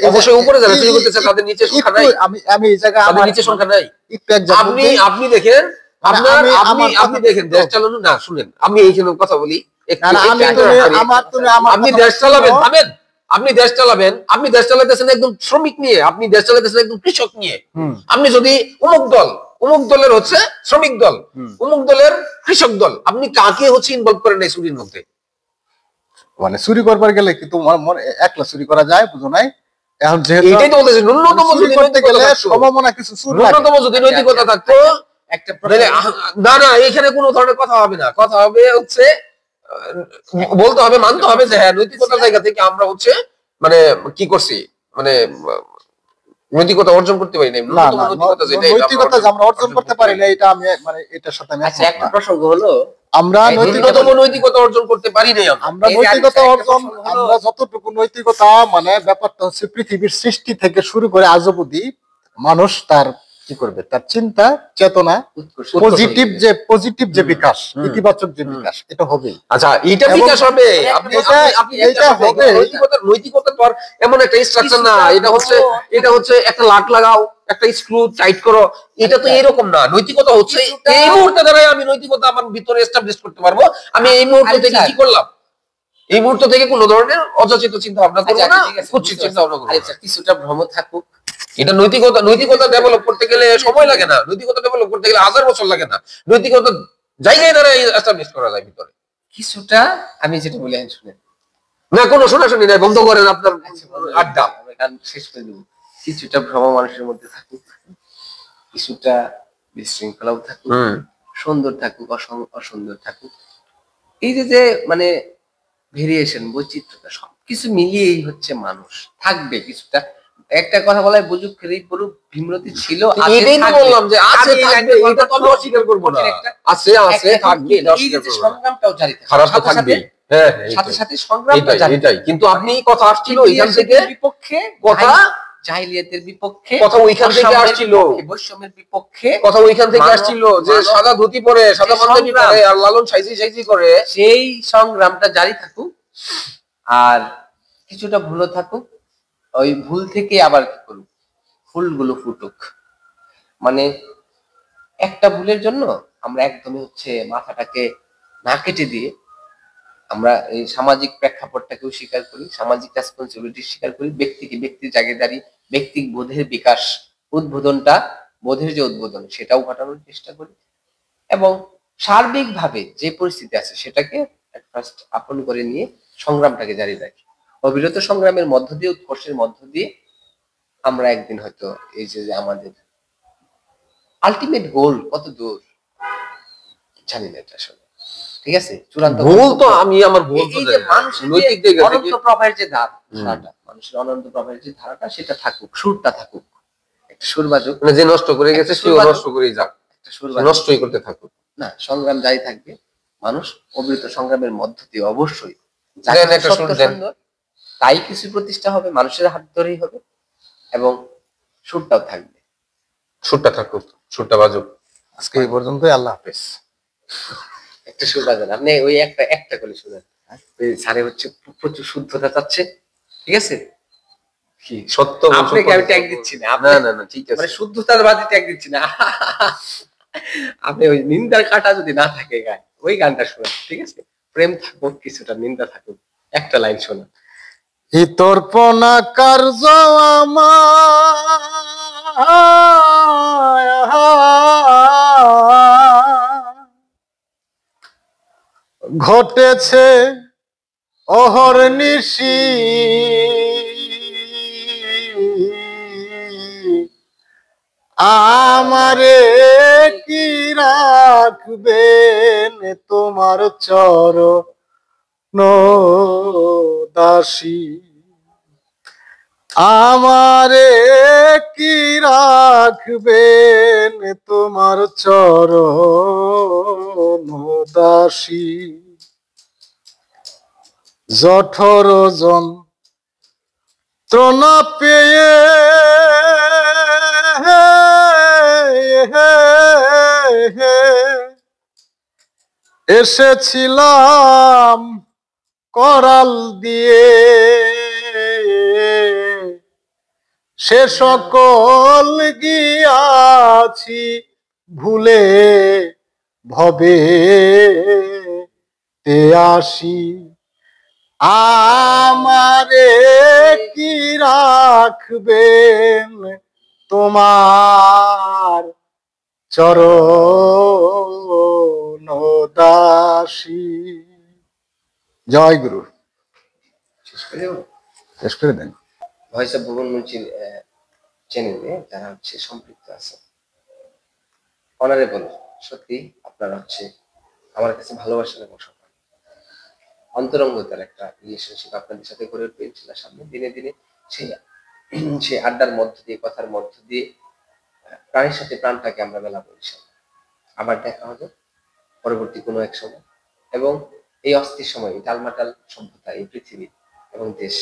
অবশ্যই উপরে যারা চুরি করতেছে তাদের নিচে সংখ্যা নাই, আমি এই জায়গায় তাদের নিচে সংখ্যা নাই। আপনি দেখেন, আপনি দেখেন দেশ চালানো না, শুনেন আমি এইখানে কথা বলি, আপনি দেশ চালাবেন, থামেন, আপনি দেশ চালাবেন, আপনি দেশ চালাতেছেন একদম শ্রমিক নিয়ে, আপনি দেশ চালাতেছেন একদম কৃষক নিয়ে। আপনি যদি অমুক দলের হচ্ছে শ্রমিক দল, অমুক দলের কৃষক দল, আপনি কাকে হচ্ছে ইনভলভ করেন এই চুরির মধ্যে? মানে চুরি করবার গেলে কি তোমার একলা চুরি করা যায়, বুঝো নাই? এখন যেহেতু এটাই তো বলতেছি, ন্যূনতম যদি নৈতিকতা সম্ভাবনা কিছু চুরি, ন্যূনতম যদি নৈতিকতা থাকতো, না না এখানে কোনো ধরনের কথা হবে না, কথা হবে হচ্ছে বলতে হবে, মানতে হবে যে হ্যাঁ নৈতিকতার জায়গা থেকে আমরা হচ্ছে মানে কি করছি, মানে নৈতিকতা অর্জন করতে পারি নাই। নৈতিকতা যে আমরা অর্জন করতে পারি না, এটা আমি মানে এটার সাথে আমি একটা প্রসঙ্গ হলো, আমরা নৈতিকতা অর্জন করতে পারি নাই। আমরা নৈতিকতা অর্জন, আমরা যতটুকু নৈতিকতা মানে ব্যাপারটা হচ্ছে পৃথিবীর সৃষ্টি থেকে শুরু করে আজ অবধি মানুষ তার কি করবে, তার চিন্তা চেতনা পজিটিভ যে বিকাশ, ইতিবাচক যে বিকাশ, এটা হবে। আচ্ছা, এটা বিকাশ হবে, এটা হবে। নৈতিকতা তো আর এমন একটা স্ট্রাকচার না, এটা হচ্ছে একটা লাট লাগাও, একটা স্ক্রু টাইট করো, এটা তো এরকম না। নৈতিকতা হচ্ছে এই মুহূর্তে দাঁড়ায় আমি নৈতিকতা আমার ভিতরে এস্টাবলিশ করতে পারবো। আমি এই মুহূর্ত থেকে কি করলাম, এই মুহূর্ত থেকে কোনো ধরনের অযাচিত চিন্তা ভাবনা করবো না, কুৎসিত চিন্তা ভাবনা করবো না। কিছুটা ভ্রম থাকুক, এটা নৈতিকতা ডেভেলপ করতে গেলে সময় লাগে না, নৈতিকতা ডেভেলপ করতে গেলে 1000 বছর লাগে না, নৈতিকতা জায়গায় দাঁড়ায় এস্টাবলিশ করা যায় ভিতরে। কিছুটা আমি যেটা বলি শুনেন না, কোনো শোনাশুনি নাই, বন্ধ করেন আপনার আড্ডা, শেষ করে দেবো। কিছুটা ভ্রম মানুষের মধ্যে থাকুক, কিছুটা বিশৃঙ্খলাও থাকুক, সুন্দর থাকুক, অসুন্দর থাকুক, এই যে মানে ভেরিয়েশন, বৈচিত্র্যতা সবকিছু মিলিয়েই হচ্ছে মানুষ থাকবে। কিছুটা একটা কথা বলা হয়, বুঝুক খেলেই বলুক, ভীমরতি ছিল, এটাই তো বললাম যে আছে থাকবে, এটা তো আমি অস্বীকার করব না, আছে থাকবে, এটা অস্বীকার করব না। সংগ্রামটাও জারি থাকবে, খারাপ তো থাকবে, হ্যাঁ সাথে সাথে সংগ্রামটা জারি। এটাই কিন্তু আপনি কথা আসছিল এখান থেকে, বিপক্ষে কথা জাহিলিয়াতের বিপক্ষে, কথা ওইখান থেকে আসছিল, বৈষম্যের বিপক্ষে, কথা ওইখান থেকে আসছিল যে সাদা ধুতি পরে, সাদা পাঞ্জাবি পরে আর লালন সাইজি করে, সেই সংগ্রামটা জারি থাকুক। আর কিছুটা ভুলও থাকুক, ওই ভুল থেকে আবার কি করুক, ফুলগুলো ফুটুক। মানে একটা ভুলের জন্য আমরা একদমই হচ্ছে মাথাটাকে না কেটে দিয়ে আমরা এই সামাজিক প্রেক্ষাপটটাকেও স্বীকার করি, সামাজিক রেসপন্সিবিলিটি স্বীকার করি, ব্যক্তির জায়গায় দাঁড়িয়ে ব্যক্তিক বোধের বিকাশ, উদ্বোধনটা, বোধের যে উদ্বোধন সেটাও ঘটানোর চেষ্টা করি, এবং সার্বিকভাবে যে পরিস্থিতি আছে সেটাকে ফার্স্ট আপন করে নিয়ে সংগ্রামটাকে জারি রাখি। অবিরত সংগ্রামের মধ্য দিয়ে, উৎকর্ষের মধ্য দিয়ে আমরা একদিন হয়তো এই যে আমাদের আলটিমেট গোল কত দূর জানি না এটা আসলে, ঠিক আছে, চূড়ান্ত গোল তো আমি আমার গোল তো মানুষের নৈতিক দিক থেকে অনন্ত প্রবাহের যে ধারাটা, মানুষের অনন্ত প্রবাহের যে ধারাটা, সেটা থাকুক, সুরটা থাকুক, একটা সুর বাজুক, মানে যে নষ্ট করে গেছে সেও নষ্ট করেই যাক, একটা সুর নষ্টই করতে থাকুক না, সংগ্রাম জারি থাকবে। মানুষ অবিরত সংগ্রামের মধ্য দিয়ে অবশ্যই তাই কিছু প্রতিষ্ঠা হবে, মানুষের হাত ধরেই হবে, এবং সুরটাও থাকবে, সুরটা থাকুক, সুরটা বাজুক। আজকে এই পর্যন্তই, আল্লাহ হাফেজ। একটা সুর বাজান, আপনি ওই একটা একটা করে শোনান। ওই স্যারে হচ্ছে প্রচুর শুদ্ধতা চাচ্ছে, ঠিক আছে? কি সত্য আপনাকে আমি ট্যাগ দিচ্ছি না, না না না ঠিক আছে, মানে শুদ্ধতার বাদে ট্যাগ দিচ্ছি না। আপনি ওই নিন্দার কাটা যদি না থাকে গায়ে, ওই গানটা শোনান, ঠিক আছে? প্রেম থাকুক, কিছুটা নিন্দা থাকুক, একটা লাইন শোনান। হিতর্পণা কার্য ঘটেছে অহর্নিশি, আমারে কি রাখবেন তোমার চরণ দাসী, আমারে কি রাখবেন তোমার চরণ দাসী, জঠর যন্ত্রণা পেয়ে এসেছিলাম করাল দিয়ে, সে সকল গিয়াছি ভুলে ভবে তে আসি, আমারে কি রাখবেন তোমার চরণ দাসী। জয় গুরু। শেষ করে দেন। ভয়েস অফ ভুবন মুন্সির চ্যানেলে যারা হচ্ছে সম্পৃক্ত আছে, অনারেবল, সত্যি আপনারা হচ্ছে আমার কাছে ভালোবাসার এবং সম্মান, অন্তরঙ্গতার একটা রিলেশনশিপ আপনাদের সাথে গড়ে উঠবে ইনশাআল্লাহ সামনে দিনে দিনে। সেই সেই আড্ডার মধ্য দিয়ে, কথার মধ্য দিয়ে প্রাণের সাথে প্রাণটাকে আমরা মেলাবো ইনশাআল্লাহ। আবার দেখা হবে পরবর্তী কোনো এক সময়, এবং এই অস্থির সময়, এই টালমাটাল সভ্যতা, এই পৃথিবী এবং দেশ,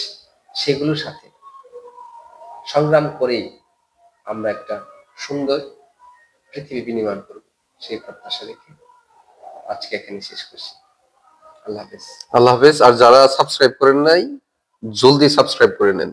সেগুলোর সাথে সংগ্রাম করেই আমরা একটা সুন্দর পৃথিবী বিনির্মাণ করব, সেই প্রত্যাশা রেখে আজকে এখানে শেষ করছি। আল্লাহ হাফেজ। আল্লাহ হাফেজ। আর যারা সাবস্ক্রাইব করেন নাই, জলদি সাবস্ক্রাইব করে নেন।